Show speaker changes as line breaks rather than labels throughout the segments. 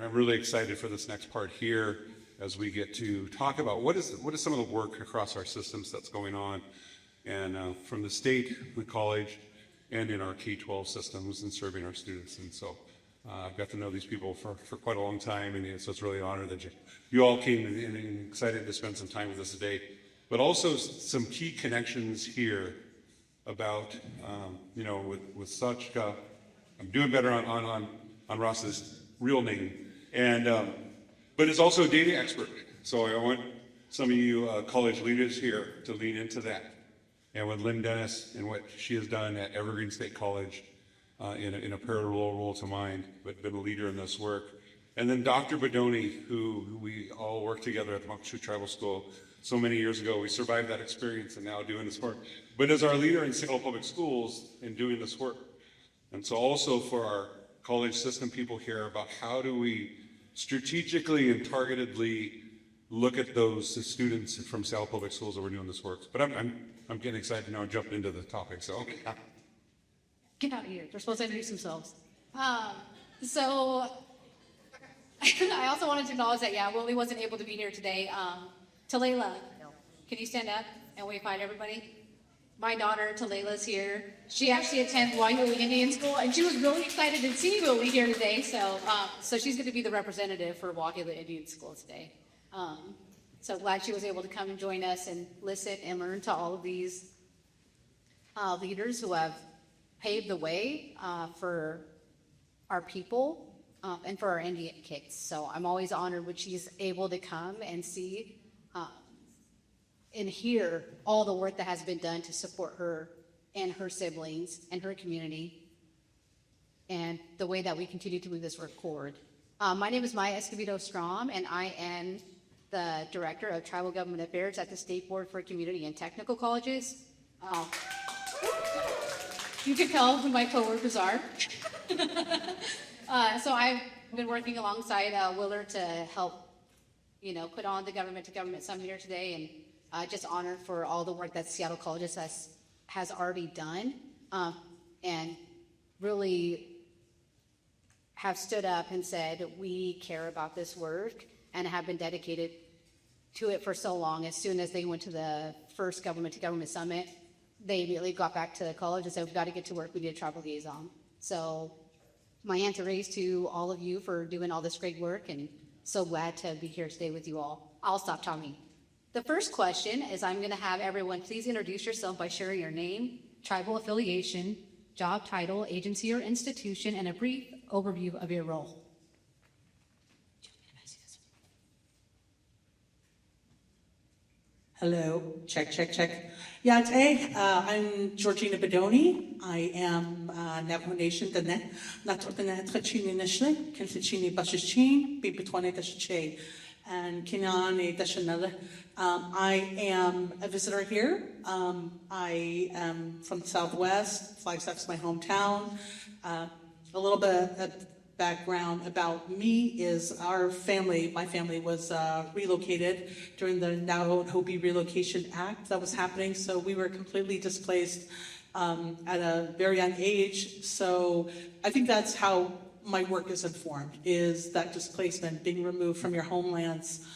And I'm really excited for this next part here as we get to talk about what is some of the work across our systems that's going on, and from the state, the college, and in our K-12 systems and serving our students. And so I've got to know these people for quite a long time, and so it's really an honor that you all came and excited to spend some time with us today. But also some key connections here about, with such, I'm doing better on Ross's real name, and but is also a data expert. So I want some of you college leaders here to lean into that. And with Lynn Dennis and what she has done at Evergreen State College in a parallel role to mine, but been a leader in this work. And then Dr. Bodoni, who we all worked together at the Montclair Tribal School so many years ago. We survived that experience and now doing this work. But as our leader in Seattle Public Schools in doing this work. And so also for our college system people here about how do we strategically and targetedly look at those students from Seattle Public Schools that we're doing this work. But I'm getting excited now and jumping into the topic. So okay.
Get out of here. They're supposed to introduce themselves. So I also wanted to acknowledge that, Willie wasn't able to be here today. Talayla, can you stand up and wave hi to everybody? My daughter, Talayla's here. She actually attends Waihuli Indian School, and she was really excited to see Willie here today. So she's going to be the representative for Waihuli Indian School today. So glad she was able to come and join us and listen and learn to all of these leaders who have paved the way for our people and for our Indian kids. So I'm always honored when she's able to come and see and hear all the work that has been done to support her and her siblings and her community and the way that we continue to move this work forward. My name is Maya Escobedo-Strom, and I am the Director of Tribal Government Affairs at the State Board for Community and Technical Colleges. You can tell who my coworkers are. So I've been working alongside Willard to help, put on the Government to Government Summit here today, and just honored for all the work that Seattle Colleges has already done, and really have stood up and said, we care about this work and have been dedicated to it for so long. As soon as they went to the first Government to Government Summit, they immediately got back to the college and said, we've got to get to work. We need a tribal liaison. So my hands are raised to all of you for doing all this great work, and so glad to be here today with you all. I'll stop talking. The first question is I'm going to have everyone please introduce yourself by sharing your name, tribal affiliation, job title, agency or institution, and a brief overview of your role.
Hello, check. Yeah, today I'm Georgina Bodoni. I am Navajo Nation, the Natotana Trachini Nishle, Kensachini Bashachin, Bibitwane Dashache, and Kinane Dashanella. I am a visitor here. I am from the Southwest. Flagstaff's my hometown. A little bit of background about me is my family was relocated during the Navajo and Hopi Relocation Act that was happening. So we were completely displaced at a very young age. So I think that's how my work is informed, is that displacement, being removed from your homelands,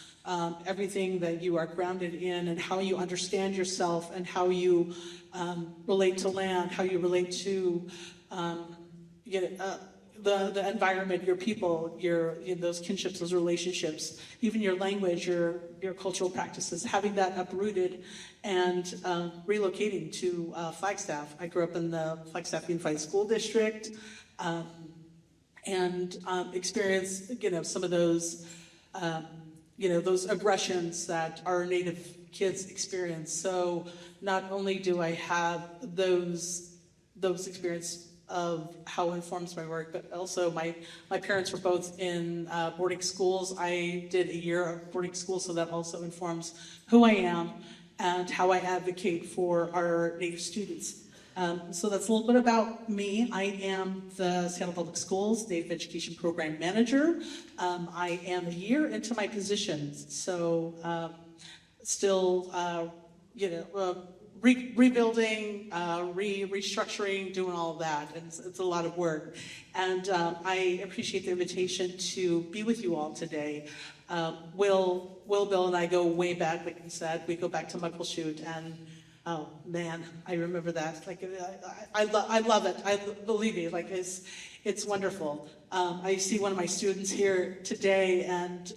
everything that you are grounded in, and how you understand yourself, and how you relate to land, how you relate to the environment, your people, those kinships, those relationships, even your language, your cultural practices, having that uprooted and relocating to Flagstaff. I grew up in the Flagstaff Unified School District and experienced, some of those, those aggressions that our Native kids experience. So not only do I have those experiences of how it informs my work, but also my parents were both in boarding schools. I did a year of boarding school, so that also informs who I am and how I advocate for our Native students. So that's a little bit about me. I am the Seattle Public Schools Native Education Program Manager. I am a year into my position, so still rebuilding, restructuring, doing all of that. And it's a lot of work. And I appreciate the invitation to be with you all today. Will, Bill, and I go way back, like you said. We go back to Muckleshoot, and oh man, I remember that. Like, I love it. Believe me, like it's wonderful. I see one of my students here today, and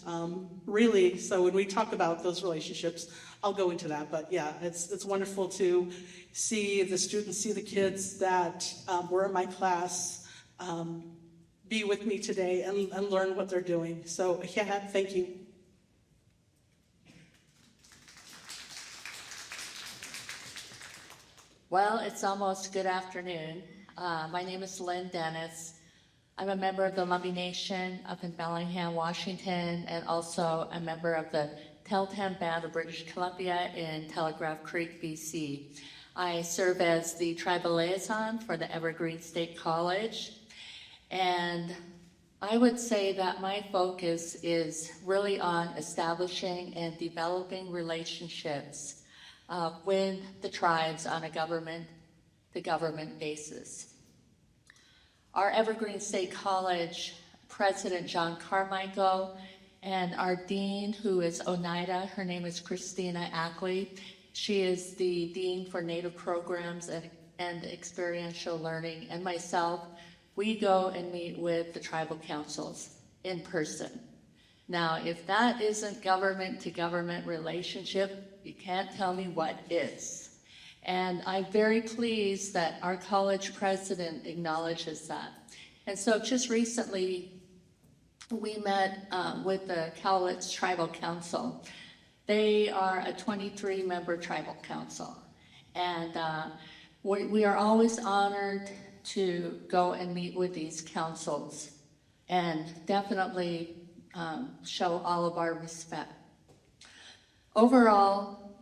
really, so when we talk about those relationships, I'll go into that. But yeah, it's wonderful to see the students, see the kids that were in my class, be with me today and learn what they're doing. So yeah, thank you.
Well, it's almost good afternoon. My name is Lynn Dennis. I'm a member of the Lumbee Nation up in Bellingham, Washington, and also a member of the Teltam Band of British Columbia in Telegraph Creek, BC. I serve as the tribal liaison for the Evergreen State College, and I would say that my focus is really on establishing and developing relationships with the tribes on a government-to-government basis. Our Evergreen State College President, John Carmichael, and our dean, who is Oneida, her name is Christina Ackley. She is the dean for Native Programs and Experiential Learning, and myself, we go and meet with the tribal councils in person. Now, if that isn't government-to-government relationship, you can't tell me what is. And I'm very pleased that our college president acknowledges that. And so just recently, we met with the Cowlitz Tribal Council. They are a 23-member tribal council. And we are always honored to go and meet with these councils and definitely show all of our respect. Overall,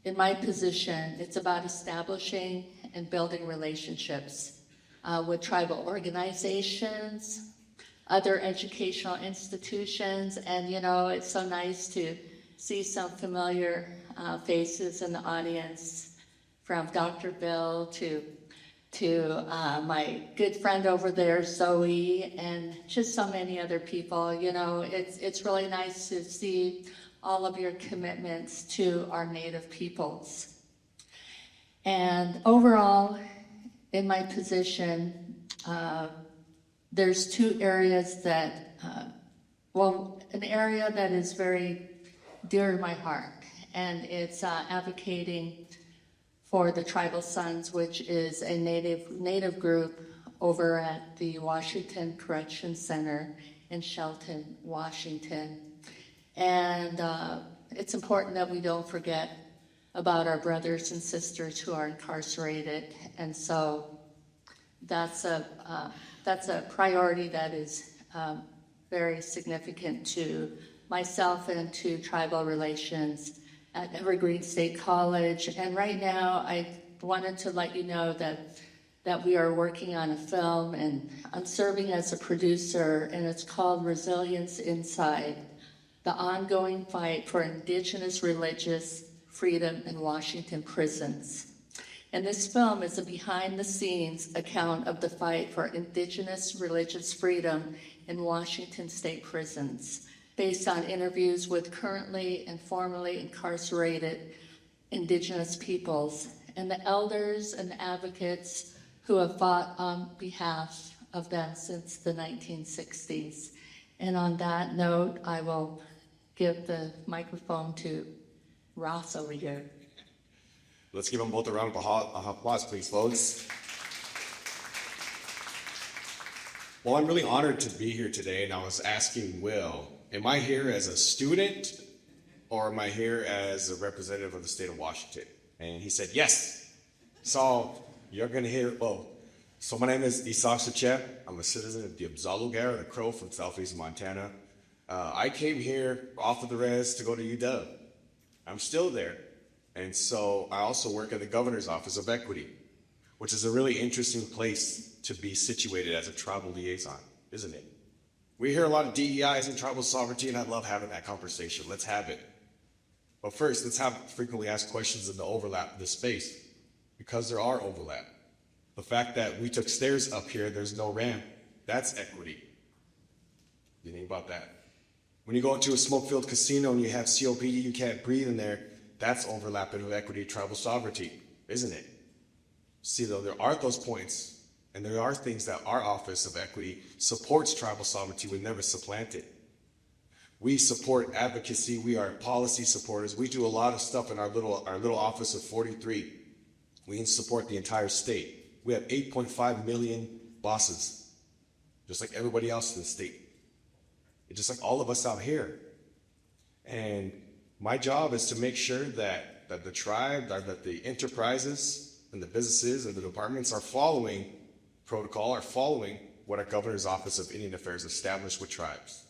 in my position, it's about establishing and building relationships with tribal organizations, other educational institutions, and you know, it's so nice to see some familiar faces in the audience, from Dr. Bill to my good friend over there, Zoe, and just so many other people. You know, it's really nice to see all of your commitments to our Native peoples. And overall, in my position, there's two areas that, an area that is very dear to my heart, and it's advocating for the Tribal Sons, which is a Native group over at the Washington Correction Center in Shelton, Washington. And it's important that we don't forget about our brothers and sisters who are incarcerated. And so that's a priority that is very significant to myself and to tribal relations at Evergreen State College. And right now, I wanted to let you know that we are working on a film, and I'm serving as a producer, and it's called Resilience Inside: The Ongoing Fight for Indigenous Religious Freedom in Washington Prisons. And this film is a behind-the-scenes account of the fight for Indigenous religious freedom in Washington state prisons, based on interviews with currently and formerly incarcerated Indigenous peoples and the elders and advocates who have fought on behalf of them since the 1960s. And on that note, I will give the microphone to Ross over here.
Let's give them both a round of applause, please, folks. Well, I'm really honored to be here today, and I was asking Will, am I here as a student, or am I here as a representative of the state of Washington? And he said, yes. So you're going to hear, so my name is Isak Sache. I'm a citizen of the Abzalugar, the Crow from southeast Montana. I came here off of the res to go to UW. I'm still there. And so I also work at the governor's office of equity, which is a really interesting place to be situated as a tribal liaison, isn't it? We hear a lot of DEIs and tribal sovereignty, and I love having that conversation. Let's have it. But first, let's have frequently asked questions in the overlap of this space. because there are overlap. The fact that we took stairs up here, there's no ramp, that's equity. You think about that. When you go into a smoke-filled casino and you have COPD, you can't breathe in there, that's overlapping with equity, tribal sovereignty, isn't it? See, though, there are those points, and there are things that our Office of Equity supports tribal sovereignty, we never supplant it. We support advocacy, we are policy supporters, we do a lot of stuff in our little office of 43. We support the entire state. We have 8.5 million bosses, just like everybody else in the state. Just like all of us out here. And my job is to make sure that the tribe, that the enterprises and the businesses and the departments are following protocol, are following what our governor's office of Indian Affairs established with tribes.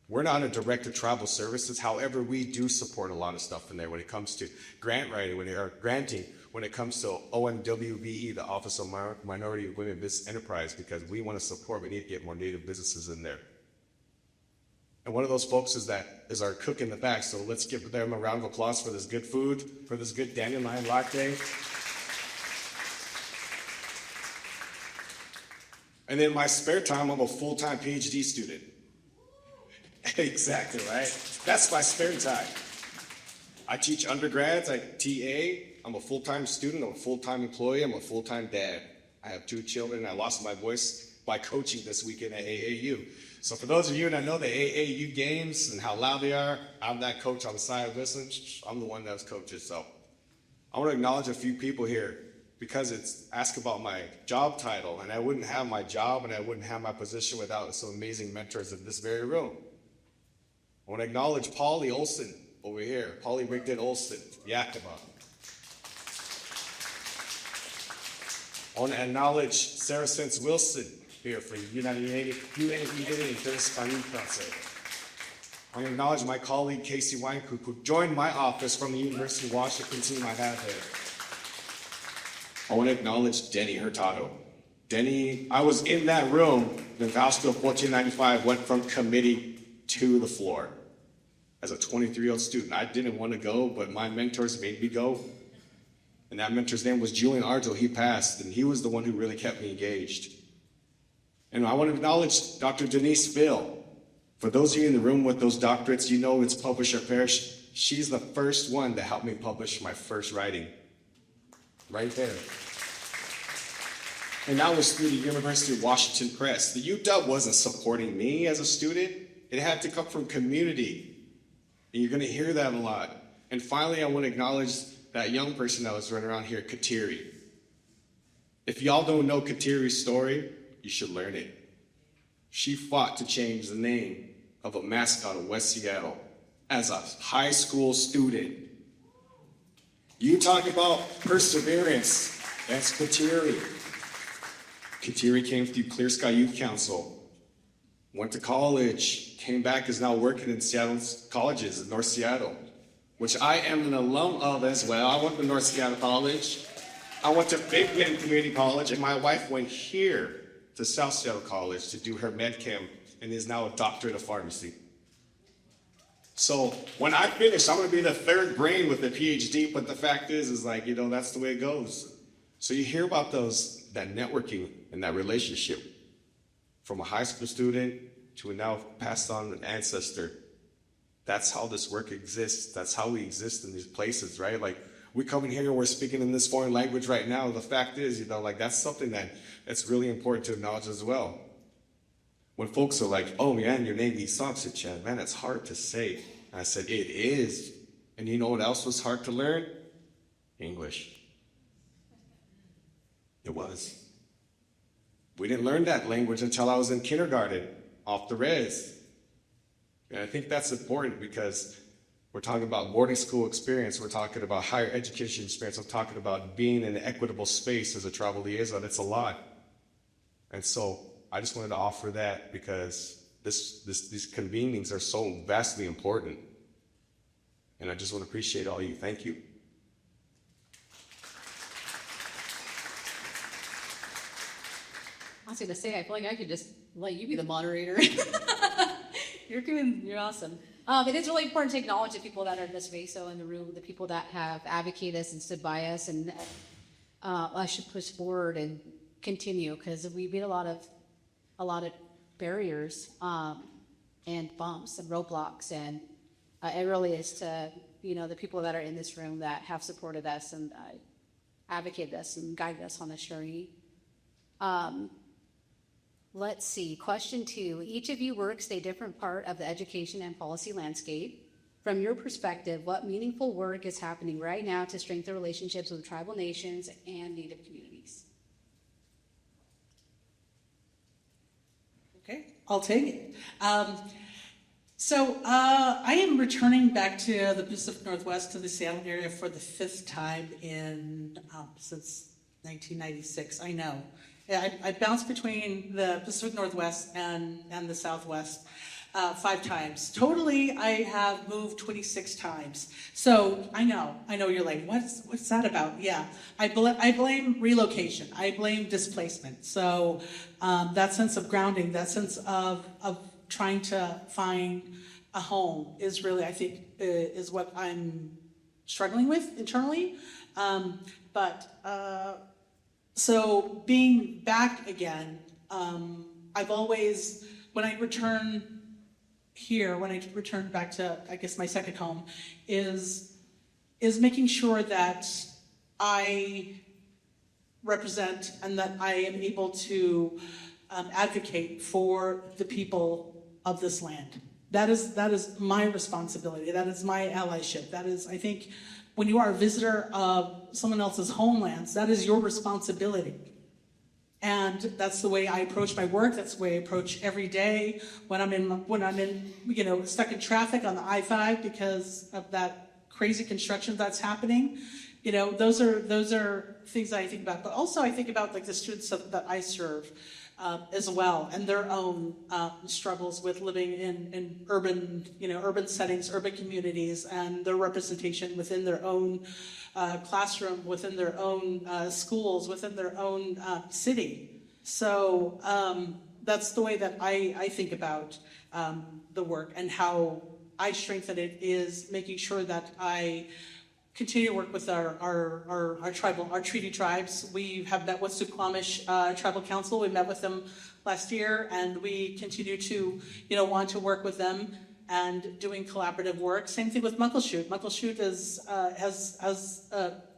We're not a director of tribal services. However, we do support a lot of stuff in there when it comes to grant writing, granting, when it comes to OMWBE, the Office of Minority Women Business Enterprise, because we want to support, we need to get more Native businesses in there. And one of those folks is our cook in the back, so let's give them a round of applause for this good food, for this good dandelion latte. And in my spare time, I'm a full-time PhD student. Exactly, right? That's my spare time. I teach undergrads, I TA, I'm a full-time student, I'm a full-time employee, I'm a full-time dad. I have 2 children, I lost my voice by coaching this weekend at AAU. So for those of you that know the AAU games and how loud they are, I'm that coach on the side listening. I'm the one that was coaches. So I want to acknowledge a few people here because it's asked about my job title, and I wouldn't have my job and I wouldn't have my position without some amazing mentors in this very room. I want to acknowledge Paulie Olson over here, Paulie Rigdon Olson, Yakima. I want to acknowledge Sarah Sense Wilson here for Unity Spanish Concert. I want to acknowledge my colleague Casey Weinkoop, who joined my office from the University of Washington team I have here. I want to acknowledge Denny Hurtado. Denny, I was in that room when House Bill 1495 went from committee to the floor. As a 23-year-old student, I didn't want to go, but my mentors made me go. And that mentor's name was Julian Arjo. He passed, and he was the one who really kept me engaged. And I want to acknowledge Dr. Denise Bill. For those of you in the room with those doctorates, you know it's Publish or Perish. She's the first one to help me publish my first writing. Right there. And that was through the University of Washington Press. The UW wasn't supporting me as a student. It had to come from community. And you're going to hear that a lot. And finally, I want to acknowledge that young person that was running around here, Kateri. If y'all don't know Kateri's story, you should learn it. She fought to change the name of a mascot of West Seattle as a high school student. You talk about perseverance, that's Kateri. Kateri came through Clear Sky Youth Council, went to college, came back, is now working in Seattle's colleges in North Seattle, which I am an alum of as well. I went to North Seattle College. I went to Big Bend Community College, and my wife went here to South Seattle College to do her med chem and is now a doctorate of pharmacy. So when I finish, I'm gonna be the third brain with a PhD, but the fact is like, that's the way it goes. So you hear about that networking and that relationship from a high school student to a now passed on an ancestor. That's how this work exists. That's how we exist in these places, right? Like, we come in here and we're speaking in this foreign language right now. The fact is, that's something that's really important to acknowledge as well. When folks are like, oh man, your name Liaison, Chad, man, it's hard to say. And I said, it is. And you know what else was hard to learn? English. It was. We didn't learn that language until I was in kindergarten, off the res. And I think that's important because we're talking about boarding school experience, we're talking about higher education experience, I'm talking about being in an equitable space as a tribal liaison. It's a lot. And so I just wanted to offer that because these convenings are so vastly important. And I just want to appreciate all you. Thank you.
I was going to say, I feel like I could just let you be the moderator. You're awesome. It is really important to acknowledge the people that are in this space, so in the room, the people that have advocated us and stood by us and I should push forward and continue, because we meet a lot of barriers and bumps and roadblocks, and it really is to the people that are in this room that have supported us and advocated us and guided us on this journey. Let's see. Question 2. Each of you works a different part of the education and policy landscape. From your perspective, what meaningful work is happening right now to strengthen relationships with tribal nations and Native communities?
Okay, I'll take it. So I am returning back to the Pacific Northwest, to the Seattle area for the 5th time since 1996. I know. I bounced between the Pacific Northwest and the Southwest 5 times. Totally, I have moved 26 times. So I know you're like, what's that about? Yeah, I blame relocation. I blame displacement. So that sense of grounding, that sense of trying to find a home is really, I think, is what I'm struggling with internally. So being back again, I've always, when I return back to, I guess, my second home, is making sure that I represent and that I am able to advocate for the people of this land. That is my responsibility. That is my allyship. That is, I think, when you are a visitor of someone else's homelands, that is your responsibility. And that's the way I approach my work. That's the way I approach every day when I'm in stuck in traffic on the I-5 because of that crazy construction that's happening. Those are things that I think about. But also I think about like the students that I serve as well, and their own struggles with living in urban settings, urban communities, and their representation within their own classroom, within their own schools, within their own city. So that's the way that I think about the work, and how I strengthen it is making sure that I continue to work with our treaty tribes. We have met with Skokomish Tribal Council. We met with them last year, and we continue to, want to work with them and doing collaborative work. Same thing with Muckleshoot. Muckleshoot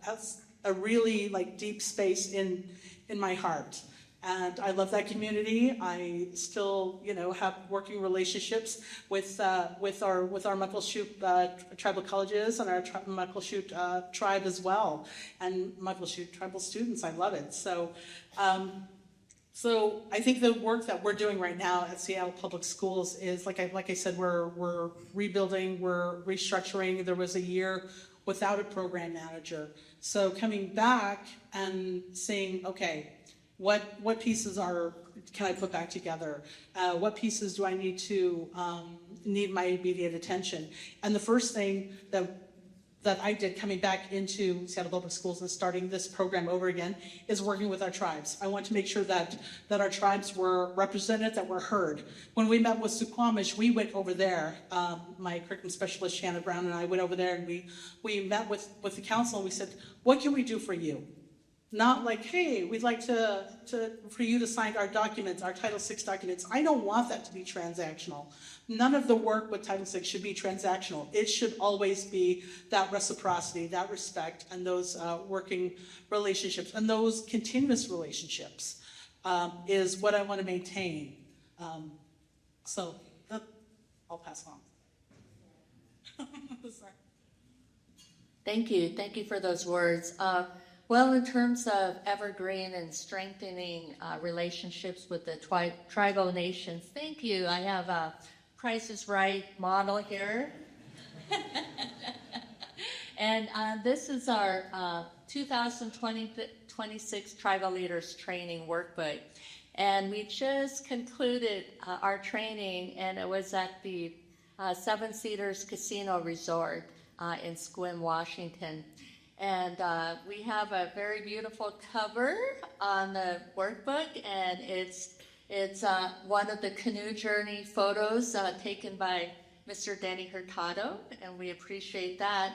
has a really deep space in my heart. And I love that community. I still, have working relationships with our Muckleshoot tribal colleges and our Muckleshoot tribe as well, and Muckleshoot tribal students. I love it. So I think the work that we're doing right now at Seattle Public Schools is, like I said, we're rebuilding, we're restructuring. There was a year without a program manager. So coming back and saying, okay, what pieces can I put back together? What pieces do I need my immediate attention? And the first thing that I did coming back into Seattle Public Schools and starting this program over again is working with our tribes. I want to make sure that our tribes were represented, that were heard. When we met with Skokomish, we went over there. My curriculum specialist, Shannon Brown, and I went over there, and we met with the council, and we said, what can we do for you? Not like, hey, we'd like for you to sign our documents, our Title VI documents. I don't want that to be transactional. None of the work with Title VI should be transactional. It should always be that reciprocity, that respect, and those working relationships, and those continuous relationships is what I want to maintain. So I'll pass on. Sorry.
Thank you for those words. Well, in terms of evergreen and strengthening relationships with the tribal nations, thank you. I have a Price is Right model here. And this is our 2026 Tribal Leaders Training Workbook. And we just concluded our training, and it was at the Seven Cedars Casino Resort in Sequim, Washington. And we have a very beautiful cover on the workbook, and it's one of the canoe journey photos taken by Mr. Denny Hurtado, and we appreciate that.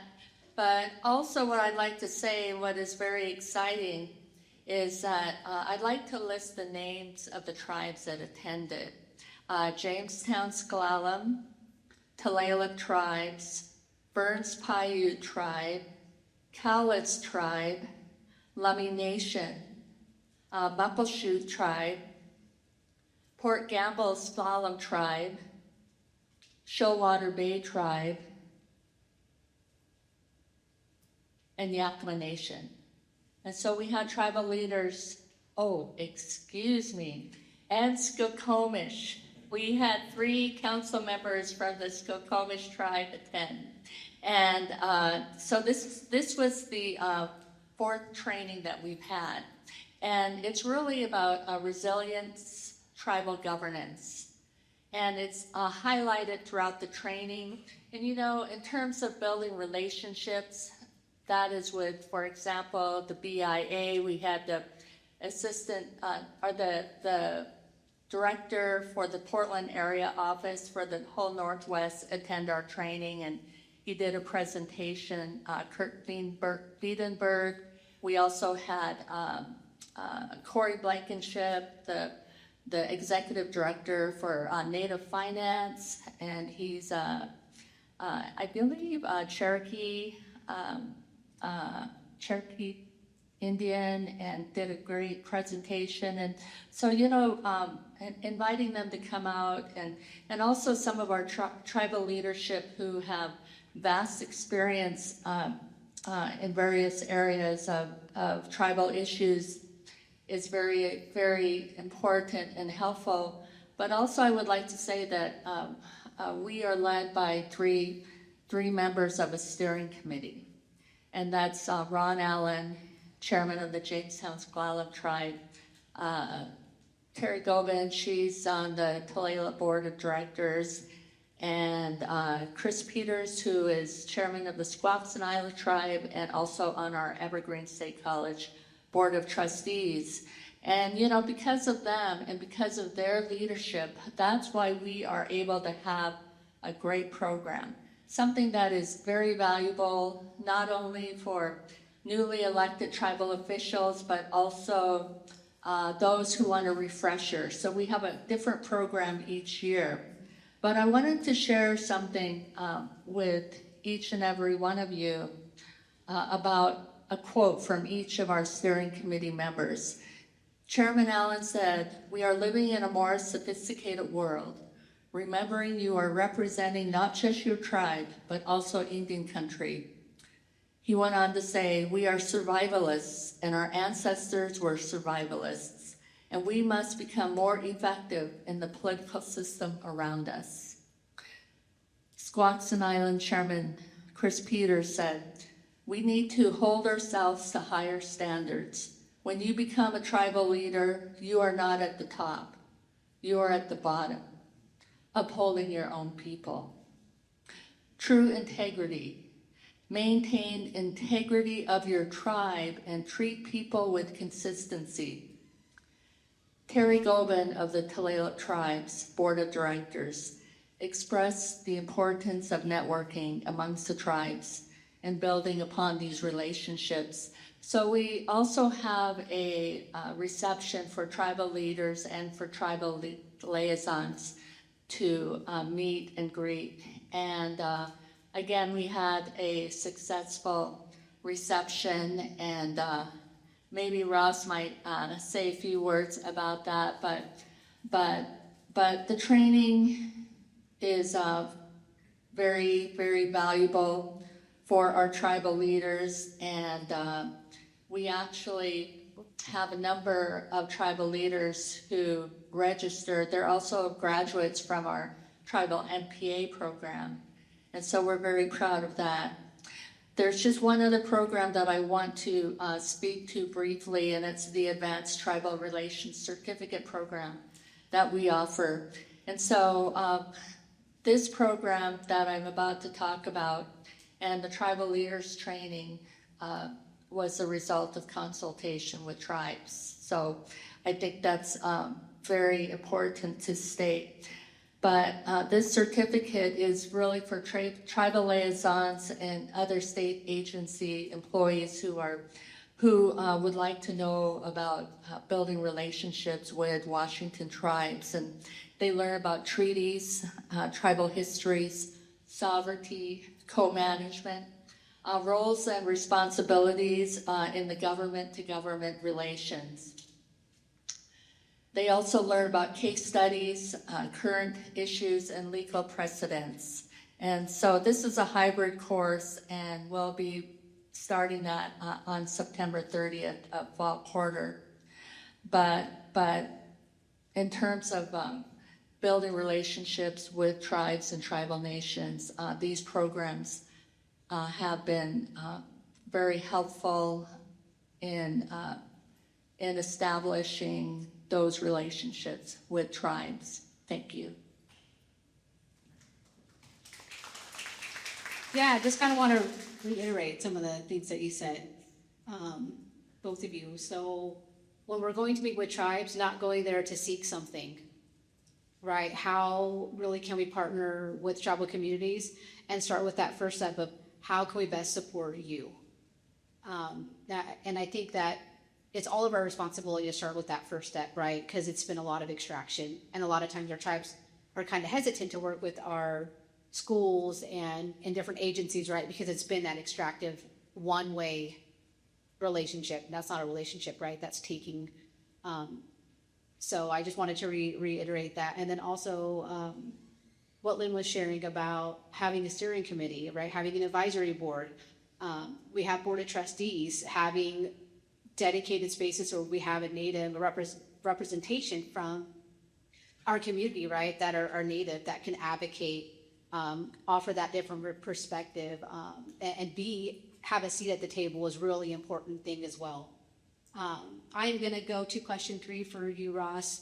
But also what I'd like to say, what is very exciting, is that I'd like to list the names of the tribes that attended. Jamestown S'Klallam, Tulalip tribes, Burns Paiute tribe, Cowlitz tribe, Lummi Nation, Muckleshoot tribe, Port Gamble S'Klallam tribe, Shoalwater Bay tribe, and Yakima Nation. And so we had tribal leaders, and Skokomish. We had 3 council members from the Skokomish tribe attend. And so this was the 4th training that we've had. And it's really about resilience, tribal governance. And it's highlighted throughout the training. And you know, in terms of building relationships, that is with, for example, the BIA. We had the assistant, or the director for the Portland area office for the whole Northwest attend our training, and he did a presentation, Kurt Wiedenberg. We also had Corey Blankenship, the executive director for Native Finance, and he's, I believe, Cherokee Indian, and did a great presentation. And so, you know, inviting them to come out, and also some of our tribal leadership who have vast experience in various areas of tribal issues is very, very important and helpful. But also I would like to say that we are led by three members of a steering committee. And that's Ron Allen, chairman of the Jamestown S'Klallam tribe, Terry Gobin, she's on the Tulalip board of directors, and Chris Peters, who is chairman of the Squaxin Island tribe and also on our Evergreen State College board of trustees. And you know, because of them and because of their leadership, that's why we are able to have a great program. Something that is very valuable, not only for newly elected tribal officials, but also those who want a refresher. So we have a different program each year. But I wanted to share something with each and every one of you about a quote from each of our steering committee members. Chairman Allen said, "We are living in a more sophisticated world, remembering you are representing not just your tribe, but also Indian country." He went on to say, "We are survivalists, and our ancestors were survivalists, and we must become more effective in the political system around us." Squaxin Island Chairman Chris Peters said, "We need to hold ourselves to higher standards. When you become a tribal leader, you are not at the top, you are at the bottom, upholding your own people. True integrity. Maintain integrity of your tribe and treat people with consistency." Terry Gobin of the Tulalip Tribes Board of Directors expressed the importance of networking amongst the tribes and building upon these relationships. So we also have a reception for tribal leaders and for tribal liaisons to meet and greet. And again, we had a successful reception, and maybe Ross might say a few words about that, but the training is very, very valuable for our tribal leaders, and we actually have a number of tribal leaders who registered. They're also graduates from our tribal MPA program, and so we're very proud of that. There's just one other program that I want to speak to briefly, and it's the Advanced Tribal Relations Certificate Program that we offer. And so this program that I'm about to talk about and the tribal leaders training was a result of consultation with tribes. So I think that's very important to state. But this certificate is really for tribal liaisons and other state agency employees who are who would like to know about building relationships with Washington tribes. And they learn about treaties, tribal histories, sovereignty, co-management, roles and responsibilities in the government-to-government relations. They also learn about case studies, current issues, and legal precedents. And so this is a hybrid course, and we'll be starting that on September 30th of fall quarter. But in terms of building relationships with tribes and tribal nations, these programs have been very helpful in establishing those relationships with tribes. Thank you.
Yeah, I just kind of want to reiterate some of the things that you said, both of you. So when we're going to meet with tribes, not going there to seek something, right? How really can we partner with tribal communities and start with that first step of how can we best support you? And I think that it's all of our responsibility to start with that first step, right? Because it's been a lot of extraction, and a lot of times our tribes are kind of hesitant to work with our schools and different agencies, right? Because it's been that extractive one-way relationship. That's not a relationship, right? That's taking. So I just wanted to reiterate that. And then also what Lynn was sharing about having a steering committee, right? Having an advisory board. We have board of trustees, having dedicated spaces where we have a native representation from our community, right? That are native, that can advocate, offer that different perspective, and have a seat at the table is really important thing as well. I am going to go to question 3 for you, Ross.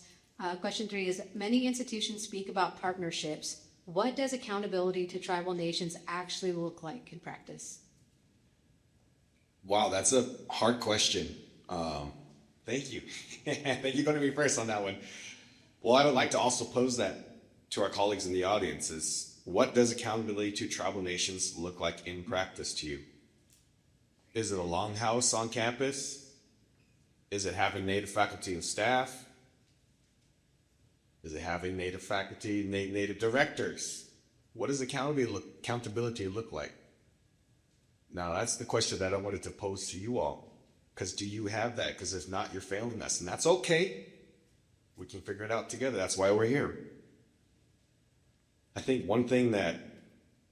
Question 3 is, many institutions speak about partnerships. What does accountability to tribal nations actually look like in practice?
Wow, that's a hard question. Thank you. Thank you for going to be first on that one. Well, I would like to also pose that to our colleagues in the audience is, what does accountability to tribal nations look like in practice to you? Is it a longhouse on campus? Is it having Native faculty and staff? Is it having Native faculty, Native directors? What does accountability look like? Now, that's the question that I wanted to pose to you all. Because do you have that? Because if not, you're failing us. And that's okay. We can figure it out together. That's why we're here. I think one thing that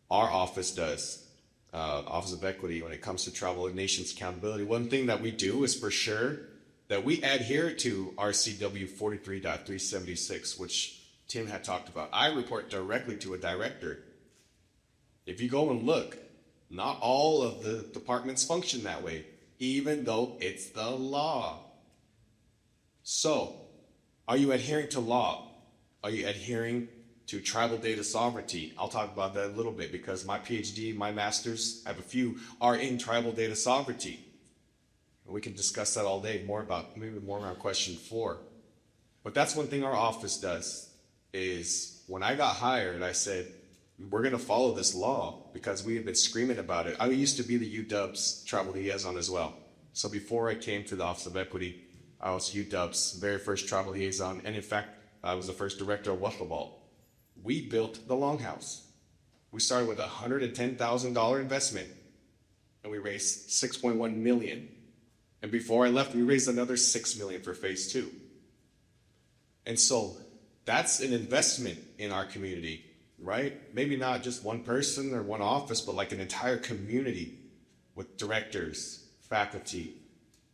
our office does, Office of Equity, when it comes to tribal nations accountability, one thing that we do is for sure that we adhere to RCW 43.376, which Tim had talked about. I report directly to a director. If you go and look, not all of the departments function that way, even though it's the law. So, are you adhering to law? Are you adhering to tribal data sovereignty? I'll talk about that a little bit because my PhD, my master's, I have a few, are in tribal data sovereignty. We can discuss that all day, maybe more around question 4. But that's one thing our office does, is when I got hired, I said, we're going to follow this law because we have been screaming about it. I used to be the UW's tribal liaison as well. So before I came to the Office of Equity, I was UW's very first tribal liaison. And in fact, I was the first director of Waffle. We built the Longhouse. We started with a $110,000 investment and we raised $6.1 million. And before I left, we raised another $6 million for phase 2. And so that's an investment in our community, right? Maybe not just one person or one office, but like an entire community with directors, faculty,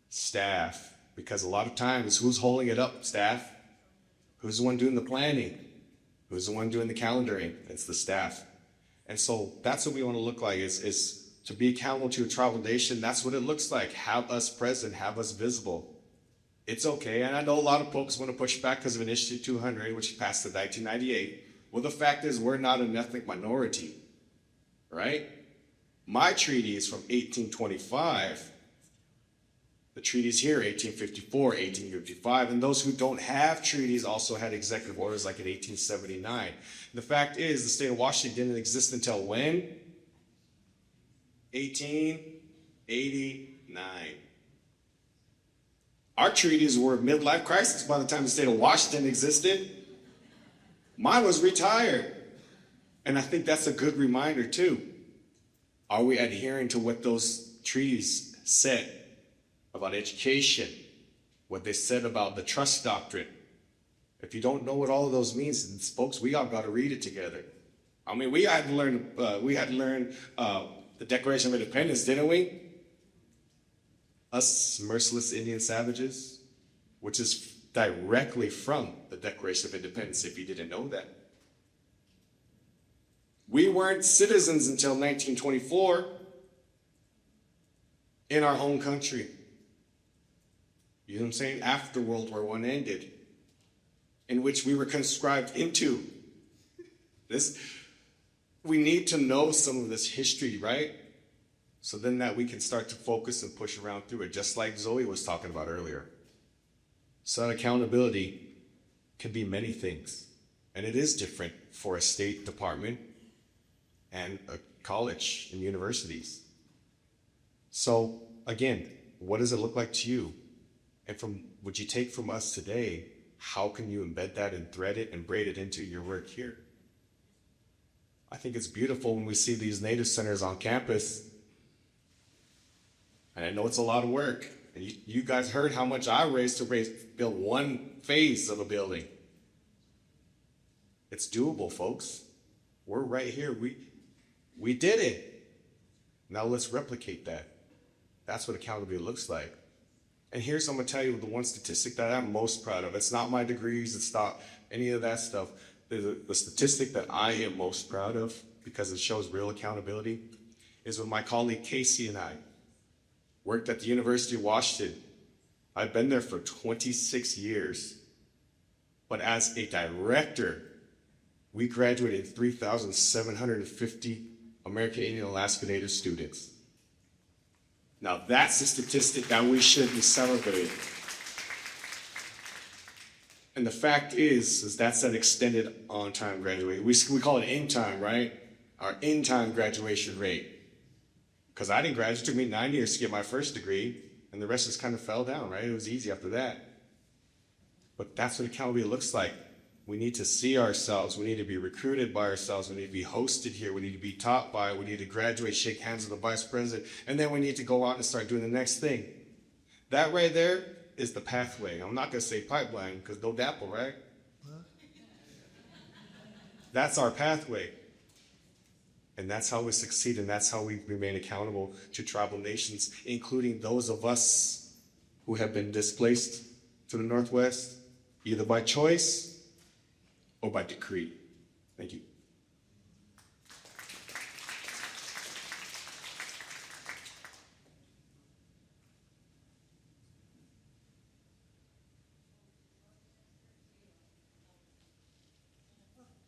staff, because a lot of times, who's holding it up? Staff. Who's the one doing the planning? Who's the one doing the calendaring? It's the staff. And so that's what we want to look like is to be accountable to a tribal nation. That's what it looks like. Have us present, have us visible. It's okay. And I know a lot of folks want to push back because of Initiative 200, which passed in 1998. Well, the fact is we're not an ethnic minority, right? My treaty is from 1825. The treaties here, 1854, 1855, and those who don't have treaties also had executive orders like in 1879. The fact is the state of Washington didn't exist until when? 1889. Our treaties were midlife crisis by the time the state of Washington existed. Mine was retired. And I think that's a good reminder too. Are we adhering to what those treaties said about education, what they said about the trust doctrine? If you don't know what all of those means, folks, we all got to read it together. I mean, we had to learn the Declaration of Independence, didn't we? Us merciless Indian savages, which is directly from the Declaration of Independence, if you didn't know that. We weren't citizens until 1924 in our home country. You know what I'm saying? After World War I ended, in which we were conscribed into this. We need to know some of this history, right? So then that we can start to focus and push around through it, just like Zoe was talking about earlier. So accountability can be many things, and it is different for a state department and a college and universities. So again, what does it look like to you? And from what you take from us today, how can you embed that and thread it and braid it into your work here? I think it's beautiful when we see these native centers on campus. And I know it's a lot of work. And you guys heard how much I raised to build one phase of a building. It's doable, folks. We're right here. We did it. Now let's replicate that. That's what accountability looks like. And here's, I'm going to tell you the one statistic that I'm most proud of. It's not my degrees. It's not any of that stuff. The statistic that I am most proud of, because it shows real accountability, is when my colleague Casey and I worked at the University of Washington. I've been there for 26 years. But as a director, we graduated 3,750 American Indian Alaska Native students. Now that's a statistic that we should be celebrating. And the fact is that's that extended on-time graduation. We call it in-time, right? Our in-time graduation rate. Because I didn't graduate. It took me 9 years to get my first degree, and the rest just kind of fell down, right? It was easy after that. But that's what accountability looks like. We need to see ourselves. We need to be recruited by ourselves. We need to be hosted here. We need to be taught by it. We need to graduate, shake hands with the vice president, and then we need to go out and start doing the next thing. That right there is the pathway. I'm not going to say pipeline because no dapple, right? That's our pathway. And that's how we succeed, and that's how we remain accountable to tribal nations, including those of us who have been displaced to the Northwest, either by choice or by decree. Thank you.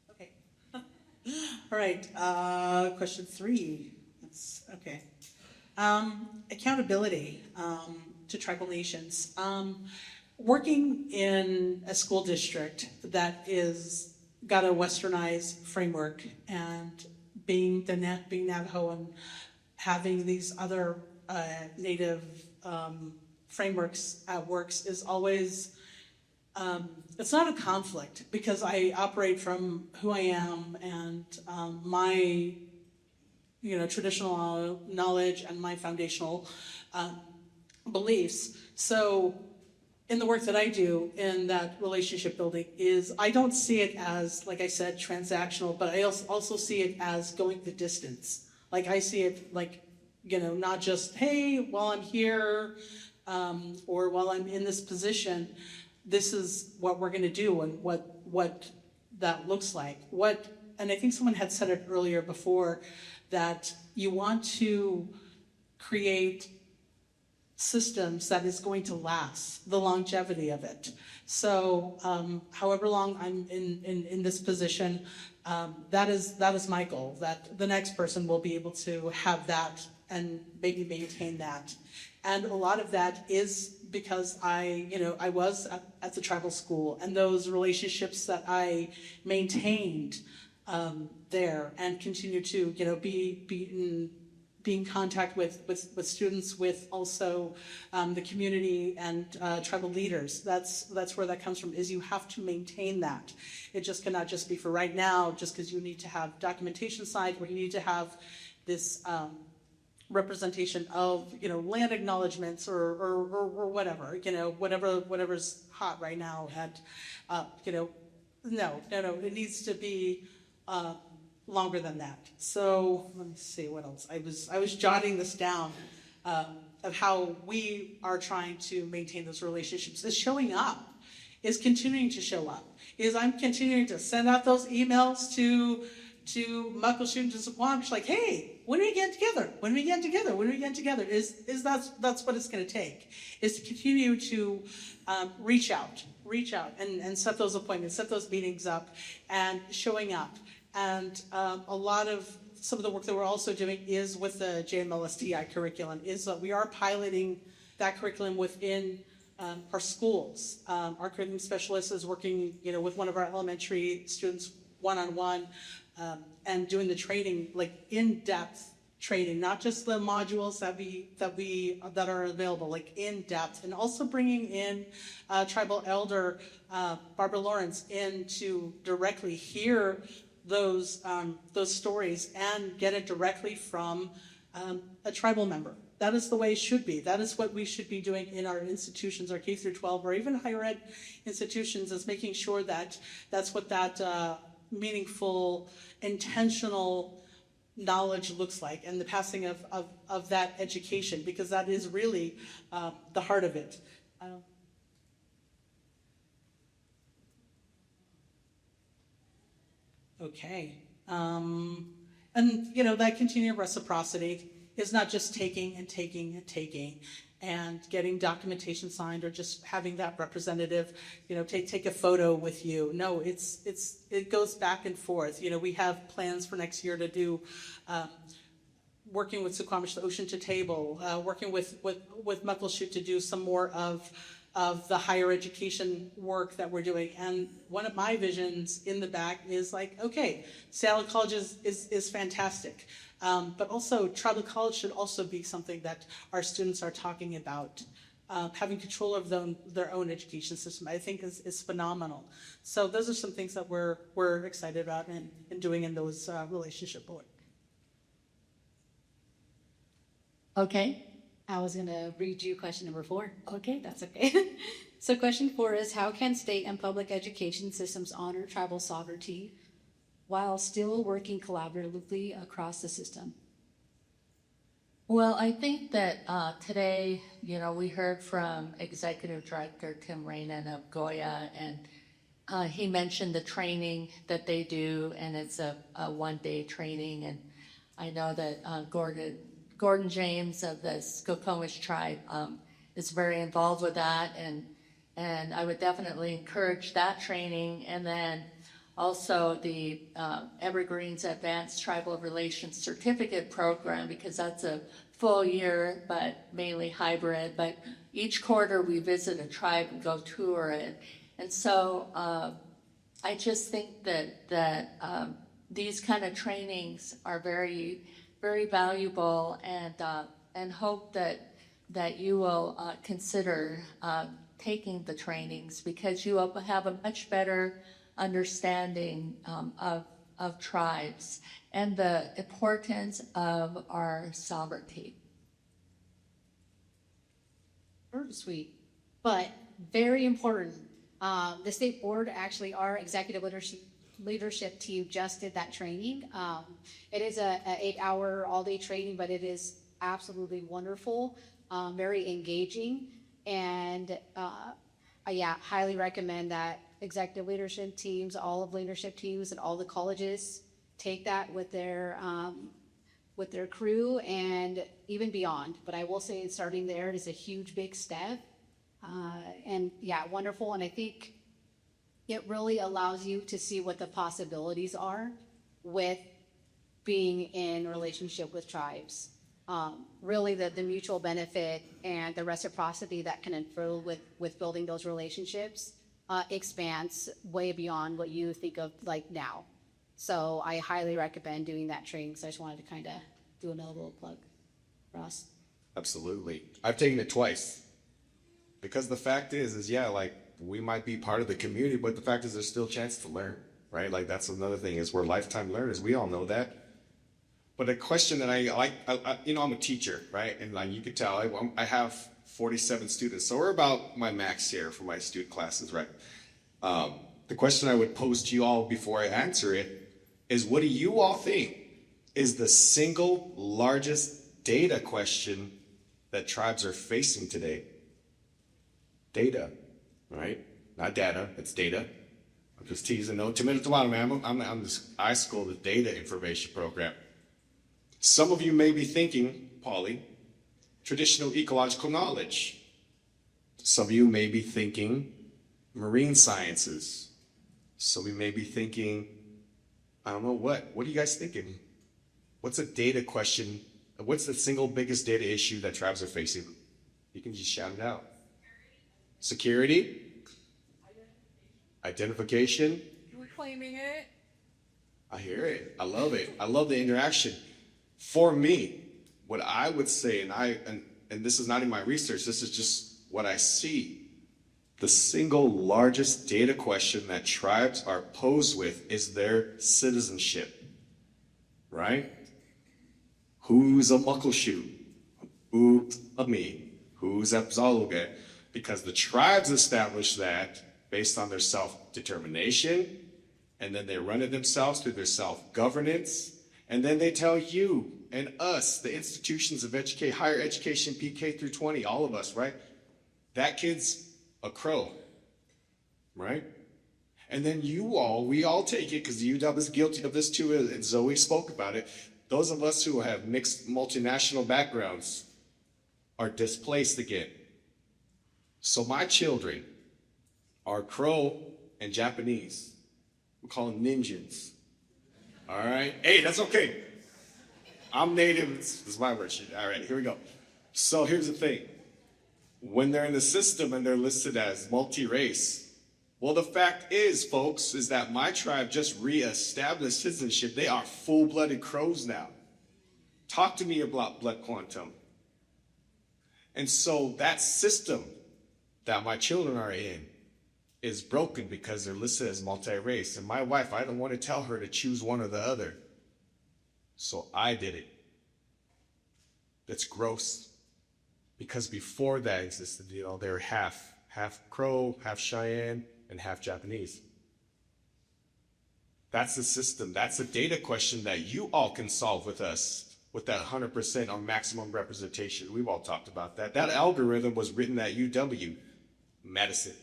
Okay. All right, question 3. Okay. Accountability to tribal nations. Working in a school district that is got a westernized framework, and being Navajo and having these other native frameworks at works is always, it's not a conflict, because I operate from who I am and my traditional knowledge and my foundational beliefs. So in the work that I do in that relationship building is, I don't see it as, like I said, transactional, but I also see it as going the distance. Like I see it like, not just, hey, while I'm here or while I'm in this position, this is what we're gonna do and what that looks like. And I think someone had said it earlier before, that you want to create systems that is going to last, the longevity of it. So however long I'm in this position, that is my goal, that the next person will be able to have that and maybe maintain that. And a lot of that is because I was at the tribal school, and those relationships that I maintained there and continue to be be in contact with students, with also the community and tribal leaders. That's where that comes from, is you have to maintain that. It just cannot just be for right now, just because you need to have documentation signed, or you need to have this representation of, land acknowledgements or whatever, whatever's hot right now. And, no, it needs to be longer than that. So let me see what else. I was jotting this down of how we are trying to maintain those relationships. Is showing up, is continuing to show up. Is I'm continuing to send out those emails to Muckleshoot and to Skokomish, like, hey, when are we getting together? When are we getting together? When are we getting together? Is that's what it's going to take, is to continue to reach out and set those appointments, set those meetings up, and showing up. And a lot of some of the work that we're also doing is with the JMLSTI curriculum, is that we are piloting that curriculum within our schools. Our curriculum specialist is working, with one of our elementary students one-on-one, and doing the training, like in-depth training, not just the modules that are available, like in depth, and also bringing in tribal elder Barbara Lawrence in to directly hear those stories and get it directly from a tribal member. That is the way it should be. That is what we should be doing in our institutions, our K through 12, or even higher ed institutions, is making sure that that's what that meaningful, intentional knowledge looks like, and the passing of that education, because that is really the heart of it. Okay. And, that continued reciprocity is not just taking and taking and taking and getting documentation signed, or just having that representative, take a photo with you. No, it goes back and forth. We have plans for next year to do working with Skokomish, the Ocean to Table, working with Muckleshoot to do some more of the higher education work that we're doing. And one of my visions in the back is like, okay, Seattle College is fantastic. But also tribal college should also be something that our students are talking about. Having control of their own education system, I think is phenomenal. So those are some things that we're excited about and doing in those relationship board.
Okay.
I was going to read you question number 4. Okay, that's okay. So question 4 is, how can state and public education systems honor tribal sovereignty while still working collaboratively across the system?
Well, I think that today, we heard from Executive Director Tim Renon of Goya, and he mentioned the training that they do, and it's a one-day training. And I know that Gordon James of the Skokomish tribe is very involved with that, and I would definitely encourage that training. And then also the Evergreens Advanced Tribal Relations Certificate Program, because that's a full year, but mainly hybrid. But each quarter we visit a tribe and go tour it. And so I just think that these kind of trainings are very, very valuable, and hope that you will consider taking the trainings, because you will have a much better understanding of tribes and the importance of our sovereignty.
Very sweet, but very important. The state board, actually, our executive leadership team just did that training. It is a 8-hour all-day training, but it is absolutely wonderful, very engaging, and highly recommend that executive leadership teams, all of leadership teams, and all the colleges take that with their crew and even beyond. But I will say, starting there is a huge, big step, and wonderful. And I think it really allows you to see what the possibilities are with being in relationship with tribes. Really the mutual benefit and the reciprocity that can unfold with building those relationships expands way beyond what you think of like now. So I highly recommend doing that training. So I just wanted to kind of do another little plug. Ross?
Absolutely. I've taken it twice. Because the fact is yeah, like we might be part of the community, but the fact is there's still a chance to learn, right? Like that's another thing is we're lifetime learners. We all know that. But a question that I like, I'm a teacher, right? And like you could tell, I have 47 students. So we're about my max here for my student classes, right? The question I would pose to you all before I answer it is, what do you all think is the single largest data question that tribes are facing today? Data, right? Not data, it's data. I'm just teasing. No, tomato, tomato, man. I school the data information program. Some of you may be thinking, Polly, traditional ecological knowledge. Some of you may be thinking marine sciences. Some of you may be thinking, I don't know what. What are you guys thinking? What's a data question? What's the single biggest data issue that tribes are facing? You can just shout it out. Security? Identification?
We're claiming it.
I hear it. I love it. I love the interaction. For me, what I would say, and this is not in my research, this is just what I see. The single largest data question that tribes are posed with is their citizenship, right? Who's a Muckleshoot? Who's a me? Who's a Pzaloge? Because the tribes establish that based on their self-determination, and then they run it themselves through their self-governance, and then they tell you and us, the institutions of higher education, PK through 20, all of us, right? That kid's a crow, right? And then we all take it, because the UW is guilty of this too, and Zoe spoke about it. Those of us who have mixed multinational backgrounds are displaced again. So my children are Crow and Japanese. We call them ninjas. All right? Hey, that's okay. I'm native. This is my word. All right, here we go. So here's the thing. When they're in the system and they're listed as multi-race, well, the fact is, folks, is that my tribe just re-established citizenship. They are full-blooded Crows now. Talk to me about blood quantum. And so that system that my children are in is broken because they're listed as multi-race. And my wife, I don't want to tell her to choose one or the other. So I did it. That's gross. Because before that existed, they were half Crow, half Cheyenne, and half Japanese. That's the system. That's a data question that you all can solve with us, with that 100% or maximum representation. We've all talked about that. That algorithm was written at UW Madison.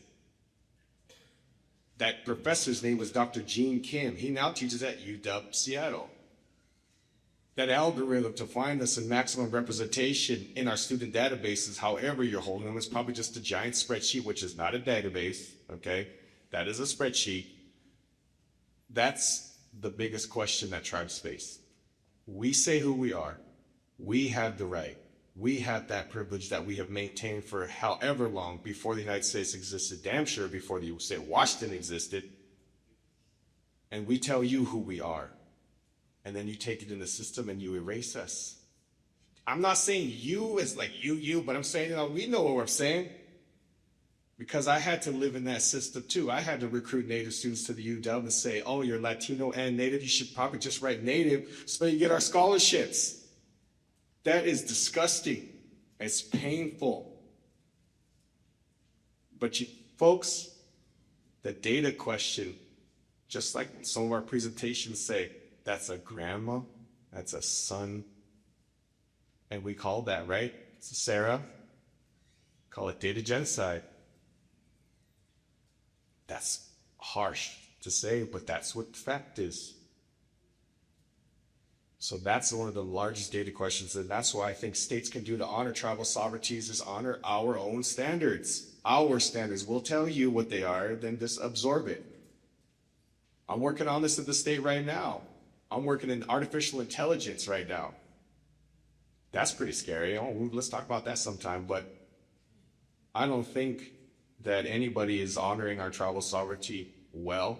That professor's name was Dr. Gene Kim. He now teaches at UW Seattle. That algorithm to find us in maximum representation in our student databases, however you're holding them, is probably just a giant spreadsheet, which is not a database, okay? That is a spreadsheet. That's the biggest question that tribes face. We say who we are. We have the right. We have that privilege that we have maintained for however long before the United States existed, damn sure before the state of Washington existed. And we tell you who we are. And then you take it in the system and you erase us. I'm not saying you as like you, but I'm saying, we know what we're saying. Because I had to live in that system too. I had to recruit Native students to the UW and say, oh, you're Latino and Native, you should probably just write Native so you get our scholarships. That is disgusting. It's painful. But you folks, the data question, just like some of our presentations say, that's a grandma, that's a son, and we call that, right? It's a Sarah. Call it data genocide. That's harsh to say, but that's what the fact is. So that's one of the largest data questions, and that's why I think states can do to honor tribal sovereignties is honor our own standards. Our standards. We'll tell you what they are, then just absorb it. I'm working on this at the state right now. I'm working in artificial intelligence right now. That's pretty scary. Oh, let's talk about that sometime, but I don't think that anybody is honoring our tribal sovereignty well.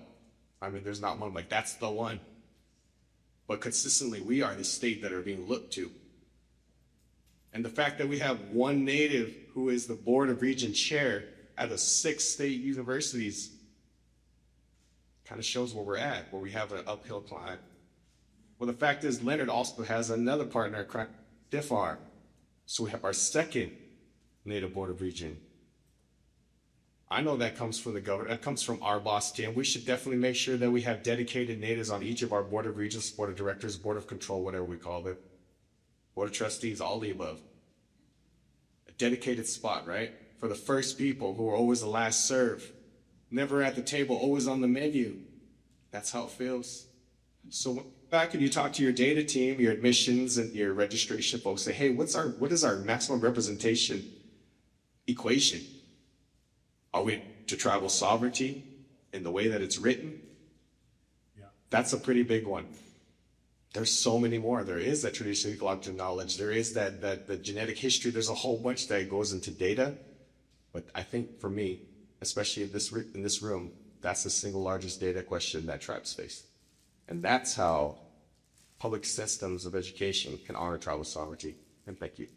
I mean, there's not one like, that's the one. But consistently, we are the state that are being looked to. And the fact that we have one Native who is the Board of Regent Chair out of 6 state universities kind of shows where we're at, where we have an uphill climb. Well, the fact is Leonard also has another partner, Stiff Arm. So we have our second Native Board of Regent. I know that comes from the government, that comes from our boss, Tim. We should definitely make sure that we have dedicated natives on each of our Board of Regents, Board of Directors, Board of Control, whatever we call it. Board of Trustees, all the above. A dedicated spot, right? For the first people who are always the last serve. Never at the table, always on the menu. That's how it feels. So back and you talk to your data team, your admissions and your registration folks, say, hey, what is our maximum representation equation? Are we to tribal sovereignty in the way that it's written? Yeah. That's a pretty big one. There's so many more. There is that traditional ecological knowledge. There is that the genetic history. There's a whole bunch that goes into data. But I think for me, especially in this room, that's the single largest data question that tribes face. And that's how public systems of education can honor tribal sovereignty. And thank you.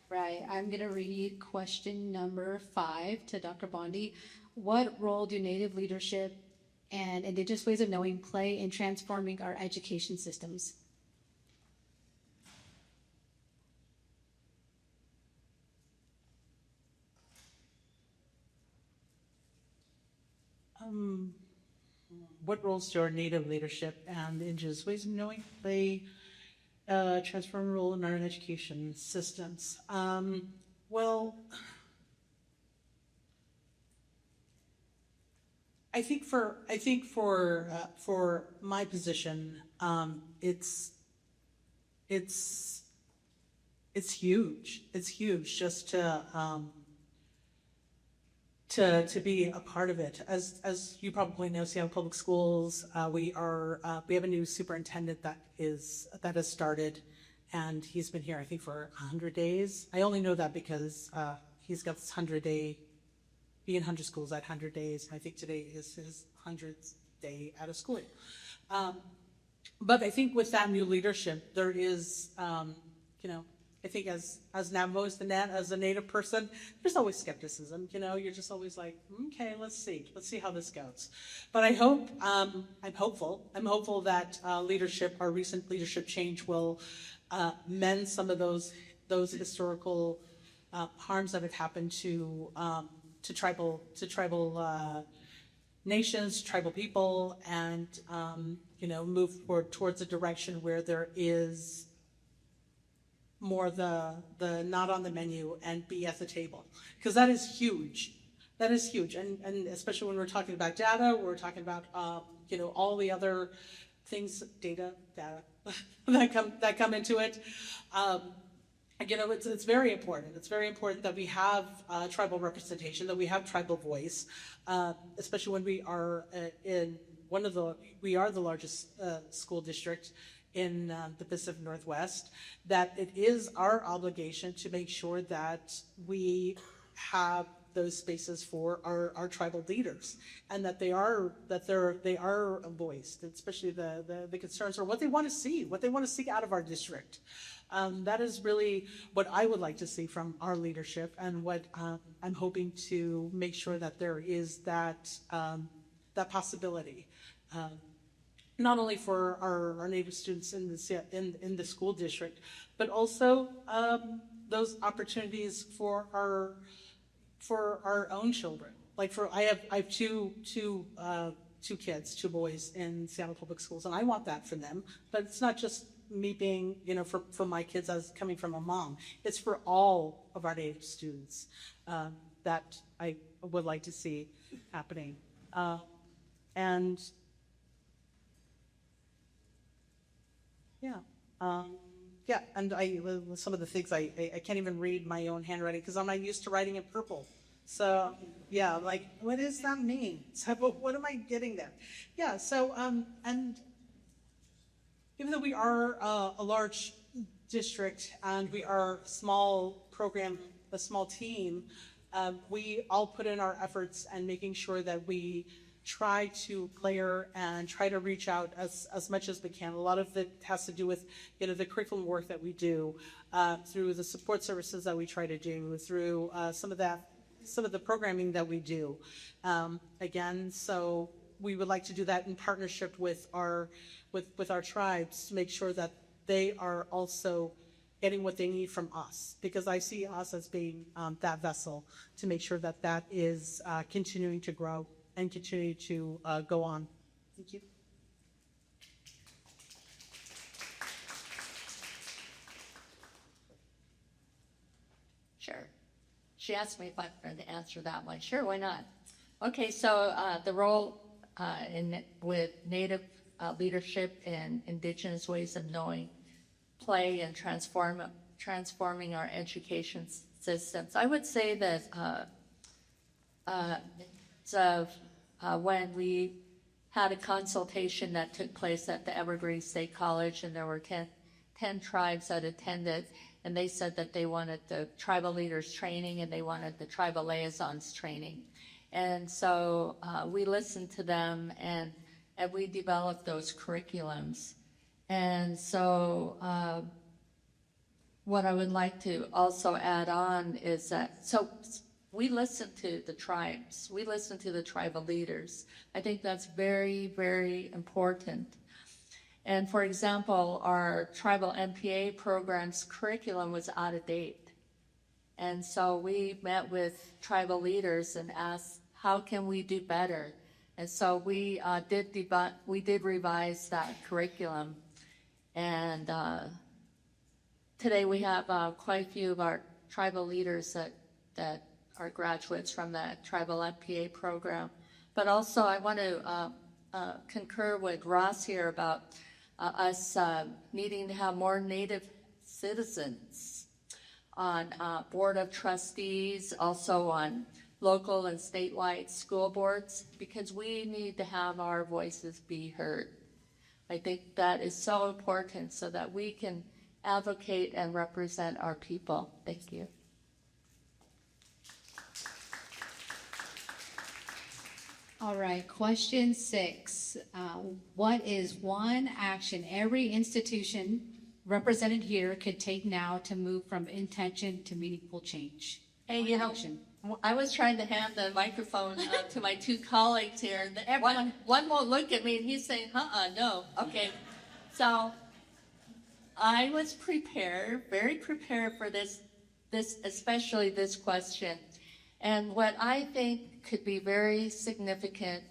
Right, I'm gonna read question number 5 to Dr. Bondi. What role do Native leadership and Indigenous ways of knowing play in transforming our education systems?
What roles do our Native leadership and Indigenous ways of knowing play transform role in our education systems? Well, I think for my position, it's huge. It's huge just to be a part of it. As you probably know, Seattle Public Schools, we have a new superintendent that has started, and he's been here, I think, for 100 days. I only know that because he's got this 100-day, be in 100 schools at 100 days. I think today is his 100th day out of school. But I think with that new leadership, there is, I think as Navajos, as a Native person, there's always skepticism. You're just always like, okay, let's see how this goes. But I hope, I'm hopeful that our recent leadership change will mend some of those historical harms that have happened to tribal nations, tribal people, and move forward towards a direction where there is more the not on the menu and be at the table, because that is huge. And especially when we're talking about data, we're talking about all the other things, data that come into it. It's very important. It's very important that we have tribal representation, that we have tribal voice, especially when we are we are the largest school district in the Pacific Northwest, that it is our obligation to make sure that we have those spaces for our tribal leaders, and that they are voiced, especially the concerns or what they want to see out of our district. That is really what I would like to see from our leadership, and what I'm hoping to make sure that there is that possibility. Not only for our Native students in the school district, but also those opportunities for our own children. Like I have two kids, 2 boys in Seattle Public Schools, and I want that for them. But it's not just me being, for my kids as coming from a mom. It's for all of our Native students that I would like to see happening. And some of the things I can't even read my own handwriting because I'm not used to writing in purple. So yeah, like, what does that mean? So what am I getting there? Yeah. So and even though we are a large district and we are a small team, we all put in our efforts and making sure that we try to layer and try to reach out as much as we can. A lot of it has to do with, the curriculum work that we do, through the support services that we try to do, through some of the programming that we do. Again, so we would like to do that in partnership with our tribes to make sure that they are also getting what they need from us, because I see us as being that vessel to make sure that that is continuing to grow and continue to go on. Thank you.
Sure. She asked me if I wanted to answer that one. Sure, why not? Okay, so the role with Native leadership and Indigenous ways of knowing play in transforming our education systems. I would say that when we had a consultation that took place at the Evergreen State College, and there were 10 tribes that attended, and they said that they wanted the tribal leaders training and they wanted the tribal liaisons training. And so we listened to them and we developed those curriculums. And so what I would like to also add on is that, so we listen to the tribes, we listen to the tribal leaders. I think that's very, very important. And for example, our tribal MPA program's curriculum was out of date. And so we met with tribal leaders and asked, how can we do better? And so we did revise that curriculum. And today we have quite a few of our tribal leaders that are graduates from that tribal MPA program. But also I want to concur with Ross here about us needing to have more Native citizens on board of trustees, also on local and statewide school boards, because we need to have our voices be heard. I think that is so important so that we can advocate and represent our people. Thank you.
All right, question 6. What is one action every institution represented here could take now to move from intention to meaningful change?
Hey, you know, I was trying to hand the microphone to my two colleagues here. One won't look at me, and he's saying, no. Okay. So I was prepared, very prepared for this, especially this question. And what I think could be very significant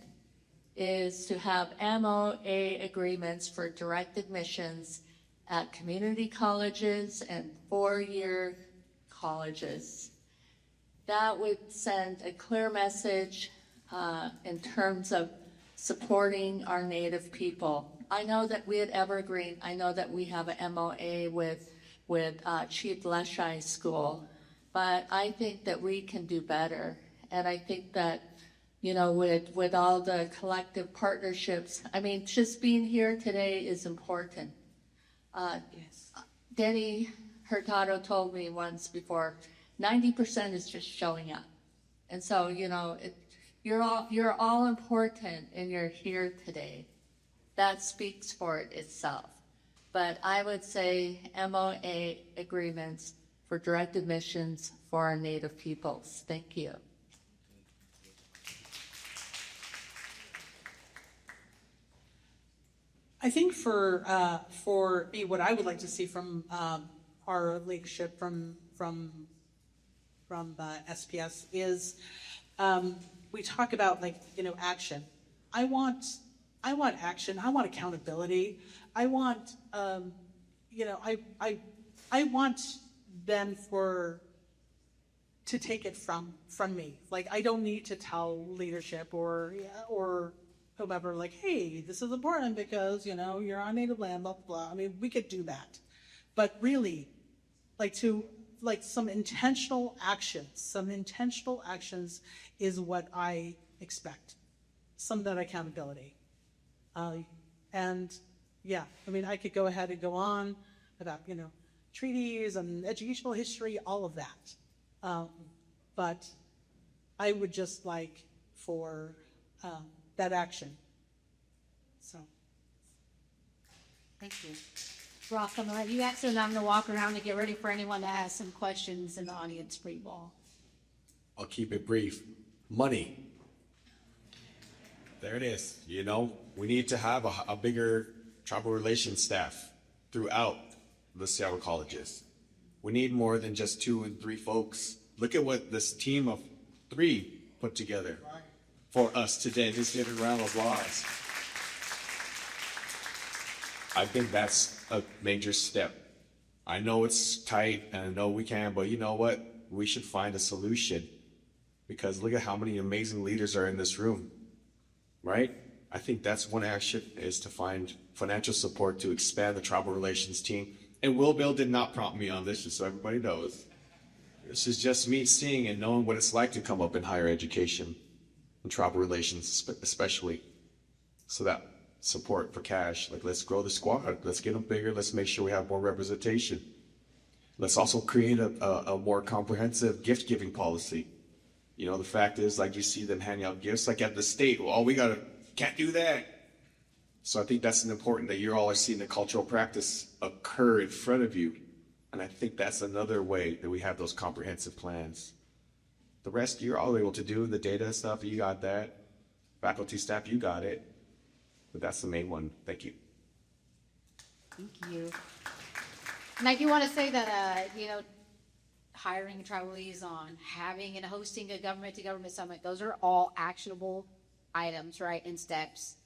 is to have MOA agreements for direct admissions at community colleges and 4-year colleges. That would send a clear message in terms of supporting our Native people. I know that we at Evergreen, I know that we have a MOA with Chief Leshai School, but I think that we can do better. And I think that, with all the collective partnerships, I mean, just being here today is important.
Yes.
Denny Hurtado told me once before, 90% is just showing up. And so, you're all important and you're here today. That speaks for itself. But I would say MOA agreements for direct admissions for our Native peoples. Thank you.
I think for me, what I would like to see from our leadership from SPS is we talk about action. I want action. I want accountability. I want I want them to take it from me. Like, I don't need to tell leadership or whomever, hey, this is important because you're on native land, blah blah blah. I mean, we could do that, but really, some intentional actions is what I expect. Some of that accountability. And yeah, I mean, I could go ahead and go on about, treaties and educational history, all of that. But I would just like for that action. So.
Thank you. Rock, I'm gonna let you answer, and I'm gonna walk around to get ready for anyone to ask some questions in the audience for you all.
I'll keep it brief. Money. There it is. You know, we need to have a bigger tribal relations staff throughout the Seattle colleges. We need more than just 2 and 3 folks. Look at what this team of 3 put together for us today. Just give a round of applause. I think that's a major step. I know it's tight and I know we can, but you know what? We should find a solution because look at how many amazing leaders are in this room, right? I think that's one action is to find financial support to expand the tribal relations team. And Will Bill did not prompt me on this, just so everybody knows. This is just me seeing and knowing what it's like to come up in higher education and tribal relations, especially. So that support for cash, like let's grow the squad, let's get them bigger, let's make sure we have more representation. Let's also create a more comprehensive gift giving policy. You know, the fact is, like you see them handing out gifts, like at the state, well, can't do that. So I think that's important that you all are seeing the cultural practice occur in front of you. And I think that's another way that we have those comprehensive plans. The rest you're all able to do, the data stuff, you got that. Faculty, staff, you got it. But that's the main one. Thank you.
Thank you. And I do want to say that, hiring a tribal liaison, having and hosting a government-to-government summit, those are all actionable items, right, and steps.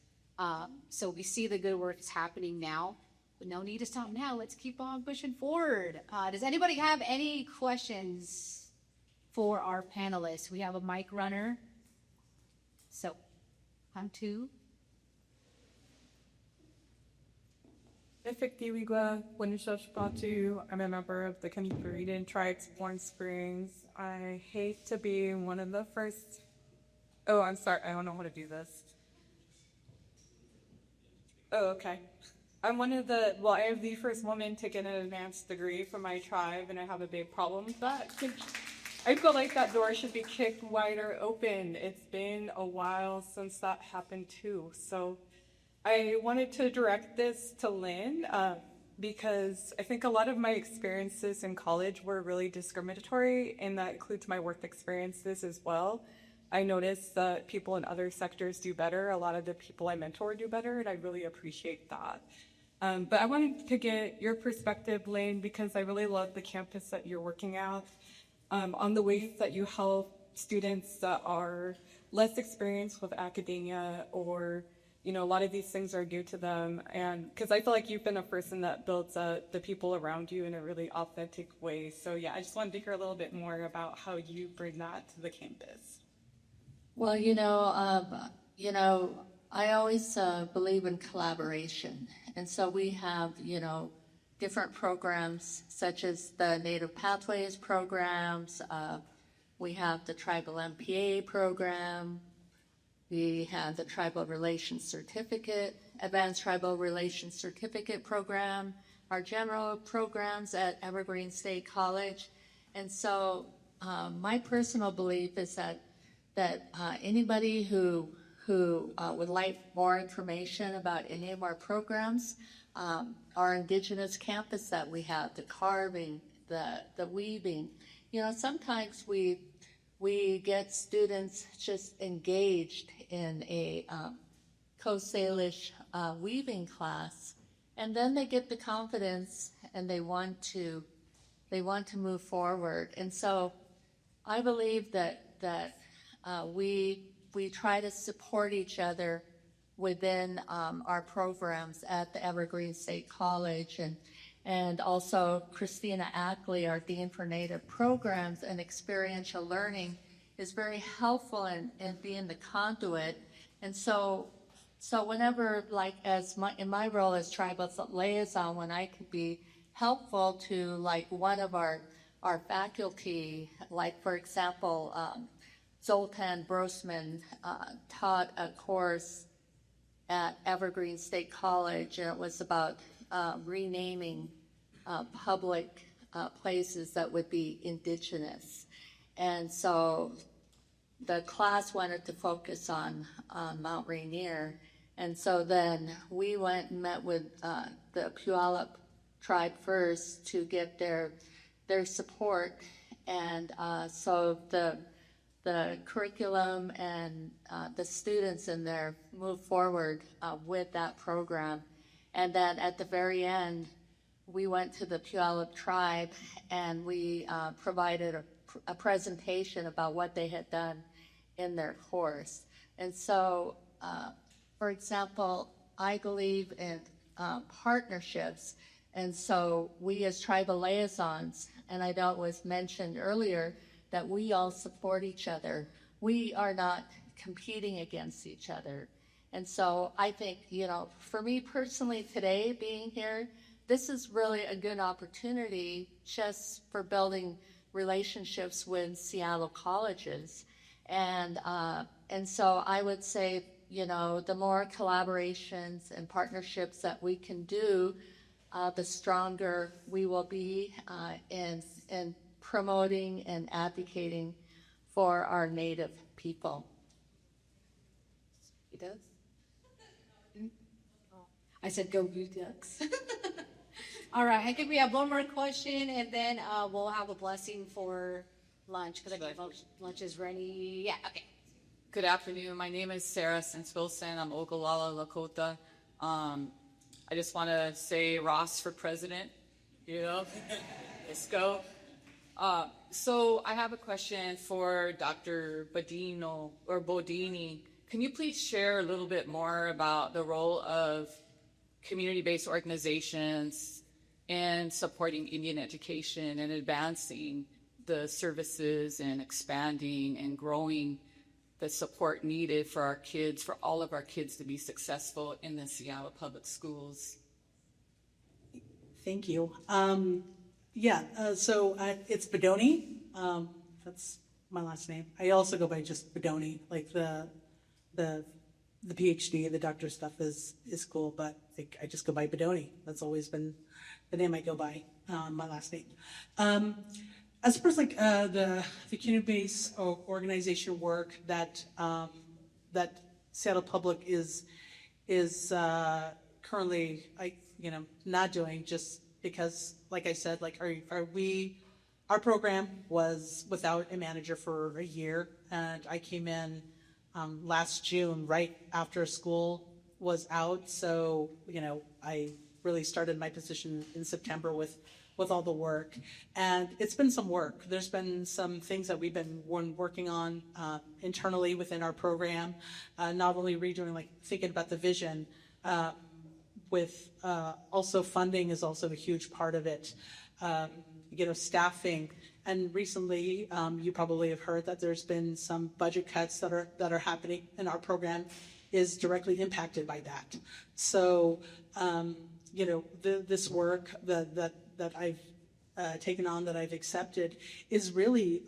So we see the good work is happening now, but no need to stop now. Let's keep on pushing forward. Does anybody have any questions for our panelists? We have a mic runner. So, on 2.
Efectivigua, Winnishashpatu. I'm a member of the Kanipariden Tribes, Warren Springs. I hate to be one of the first. Oh, I'm sorry. I don't know how to do this. Oh, okay. I'm I am the first woman to get an advanced degree from my tribe, and I have a big problem with that. I feel like that door should be kicked wider open. It's been a while since that happened too. So I wanted to direct this to Lynn because I think a lot of my experiences in college were really discriminatory, and that includes my work experiences as well. I noticed that people in other sectors do better. A lot of the people I mentor do better, and I really appreciate that. But I wanted to get your perspective, Lane, because I really love the campus that you're working at, on the ways that you help students that are less experienced with academia, or a lot of these things are new to them. And because I feel like you've been a person that builds the people around you in a really authentic way. So yeah, I just wanted to hear a little bit more about how you bring that to the campus.
Well, I always believe in collaboration. And so we have, different programs such as the Native Pathways programs. We have the Tribal MPA program. We have the Tribal Relations Certificate, Advanced Tribal Relations Certificate program, our general programs at Evergreen State College. And so my personal belief is that anybody who would like more information about any of our programs, our indigenous campus that we have, the carving, the weaving, sometimes we get students just engaged in a Coast Salish weaving class, and then they get the confidence and they want to move forward. And so I believe that we try to support each other within our programs at the Evergreen State College, and also Christina Ackley, our Dean for Native Programs and Experiential Learning, is very helpful in being the conduit. And so whenever, in my role as tribal liaison, when I could be helpful to one of our faculty, for example, Zoltan Brosman taught a course at Evergreen State College, and it was about renaming public places that would be indigenous. And so the class wanted to focus on Mount Rainier. And so then we went and met with the Puyallup tribe first to get their support. And so the curriculum and the students in there moved forward with that program. And then at the very end, we went to the Puyallup tribe and we provided a presentation about what they had done in their course. And so, for example, I believe in partnerships. And so we as tribal liaisons, and I know it was mentioned earlier, that we all support each other. We are not competing against each other. And so I think, for me personally today, being here, this is really a good opportunity just for building relationships with Seattle colleges. And so I would say, the more collaborations and partnerships that we can do, the stronger we will be in promoting and advocating for our Native people. He does?
I said go Blue Ducks. All right, I think we have one more question, and then we'll have a blessing for lunch, because I think lunch is ready. Yeah, okay.
Good afternoon. My name is Sarah Sens-Wilson. I'm Ogallala Lakota. I just want to say Ross for president. Let's go. So I have a question for Dr. Bodino or Bodini. Can you please share a little bit more about the role of community-based organizations in supporting Indian education and advancing the services and expanding and growing the support needed for our kids, for all of our kids to be successful in the Seattle Public Schools?
Thank you. So it's Bodoni. That's my last name. I also go by just Bodoni. Like the PhD, the doctor stuff is cool, but I just go by Bodoni. That's always been the name I go by, my last name. As far as the community-based organization work that Seattle Public is currently not doing, just because, like I said, our program was without a manager for a year, and I came in last June right after school was out, so I really started my position in September with all the work, and it's been some work. There's been some things that we've been working on internally within our program, not only redoing, thinking about the vision, with also funding is also a huge part of it. Staffing, and recently you probably have heard that there's been some budget cuts that are happening, and our program is directly impacted by that. So this work that I've taken on, that I've accepted, is really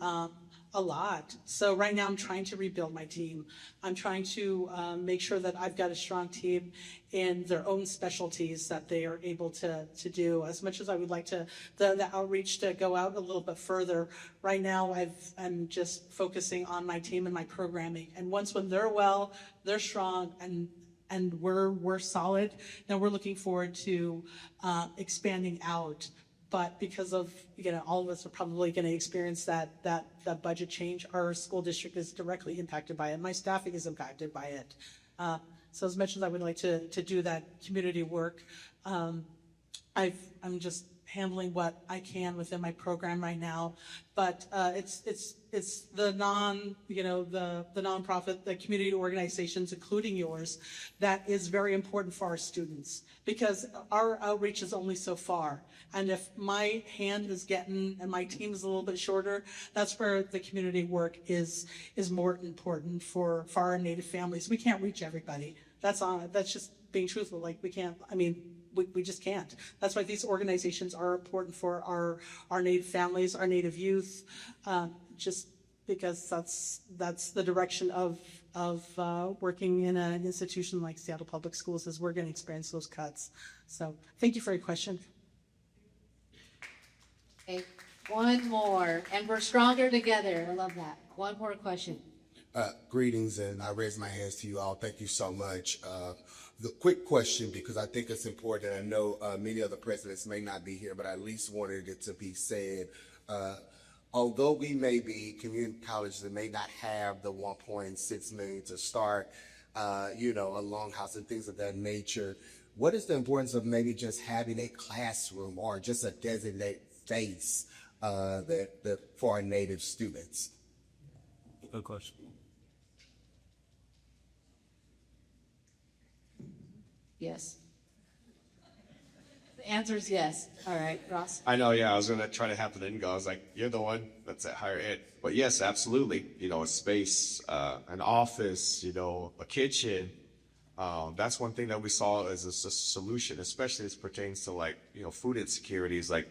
a lot. So right now I'm trying to rebuild my team. I'm trying to make sure that I've got a strong team in their own specialties that they are able to do. As much as I would like the outreach to go out a little bit further, right now I'm just focusing on my team and my programming. And when they're well, they're strong, and we're solid, then we're looking forward to expanding out. But because of, all of us are probably going to experience that budget change, our school district is directly impacted by it. My staffing is impacted by it. So as much as I would like to do that community work, I'm just handling what I can within my program right now. But it's the the nonprofit, the community organizations, including yours, that is very important for our students, because our outreach is only so far. And if my hand is getting and my team is a little bit shorter, that's where the community work is more important for our Native families. We can't reach everybody. That's just being truthful. We can't. We just can't. That's why these organizations are important for our Native families, our Native youth, just because that's the direction of working in an institution like Seattle Public Schools, is we're going to experience those cuts. So thank you for your question.
Okay, one more, and we're stronger together. I love that. One more question.
Greetings, and I raise my hands to you all. Thank you so much. The quick question, because I think it's important. I know many other presidents may not be here, but I at least wanted it to be said. Although we may be community colleges that may not have the 1.6 million to start, a longhouse and things of that nature, what is the importance of maybe just having a classroom or just a designated space for our Native students?
Good question.
Yes. The answer is yes. All right, Ross.
I know, yeah, I was gonna try to have it in go. I was like, you're the one that's at higher ed. But yes, absolutely. A space, an office, a kitchen. That's one thing that we saw as a solution, especially as pertains to food insecurities. Like,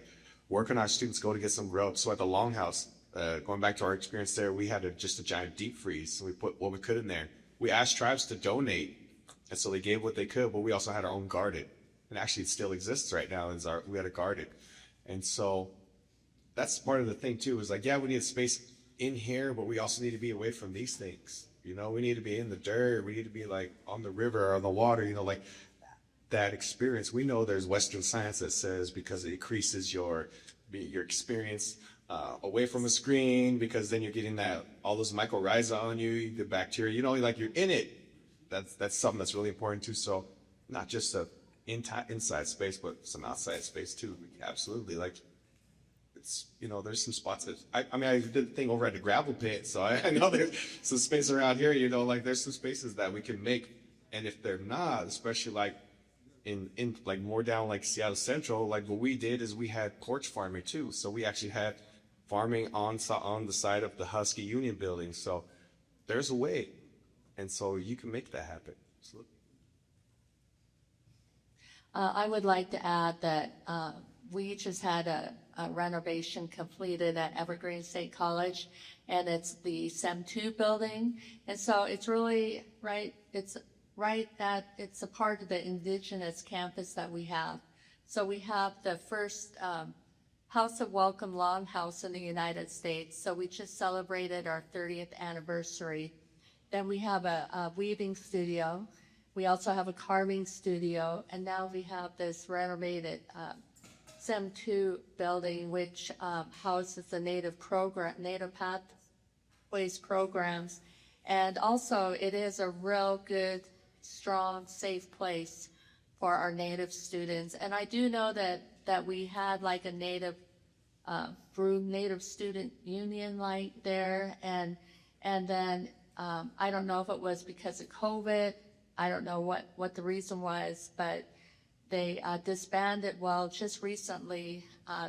where can our students go to get some grub? So at the Longhouse, going back to our experience there, we had just a giant deep freeze. So we put what we could in there. We asked tribes to donate, and so they gave what they could, but we also had our own garden. And actually, it still exists right now. We had a garden. And so that's part of the thing, too, is yeah, we need space in here, but we also need to be away from these things. We need to be in the dirt. We need to be on the river or on the water, that experience. We know there's Western science that says because it increases your experience away from a screen, because then you're getting all those mycorrhiza on you, the bacteria, you're in it. That's something that's really important too. So not just a inside space, but some outside space too. Absolutely. It's, there's some spots that, I did the thing over at the gravel pit, so I know there's some space around here, there's some spaces that we can make. And if they're not, especially in more down Seattle Central, what we did is we had porch farming too. So we actually had farming on the side of the Husky Union building. So there's a way. And so you can make that happen. Absolutely.
I would like to add that we just had a renovation completed at Evergreen State College, and it's the SEM 2 building. And so it's really right. It's right that it's a part of the Indigenous campus that we have. So we have the first House of Welcome Longhouse in the United States. So we just celebrated our 30th anniversary. Then we have a weaving studio. We also have a carving studio, and now we have this renovated SEM 2 building, which houses the Native Pathways programs. And also, it is a real good, strong, safe place for our Native students. And I do know that we had a Native Native Student Union there, and then I don't know if it was because of COVID. I don't know what the reason was, but they disbanded. Well, just recently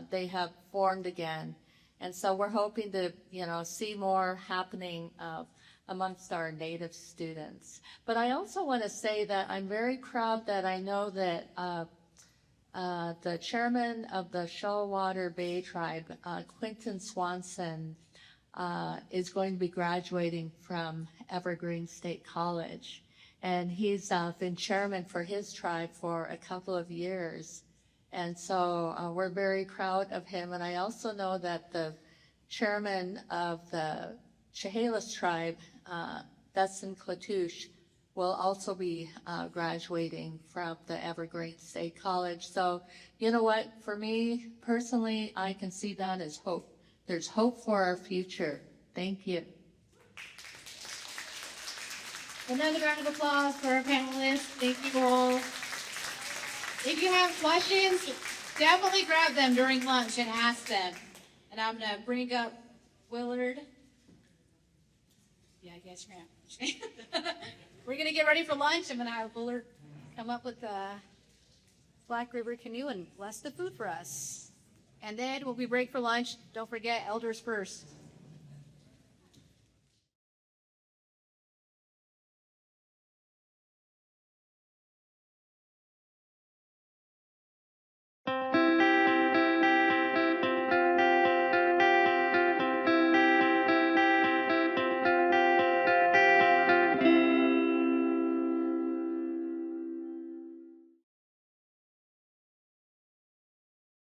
they have formed again, and so we're hoping to see more happening amongst our Native students. But I also want to say that I'm very proud that I know that the chairman of the Shoalwater Bay Tribe, Quentin Swanson, is going to be graduating from Evergreen State College. And he's been chairman for his tribe for a couple of years. And so we're very proud of him. And I also know that the chairman of the Chehalis tribe, Dustin Clatouche, will also be graduating from the Evergreen State College. So you know what? For me personally, I can see that as hope. There's hope for our future. Thank you.
Another round of applause for our panelists. Thank you all. If you have questions, definitely grab them during lunch and ask them. And I'm going to bring up Willard. Yeah, I guess we're going to get ready for lunch. I'm going to have Willard come up with the Black River Canoe and bless the food for us. And then when we break for lunch, don't forget elders first.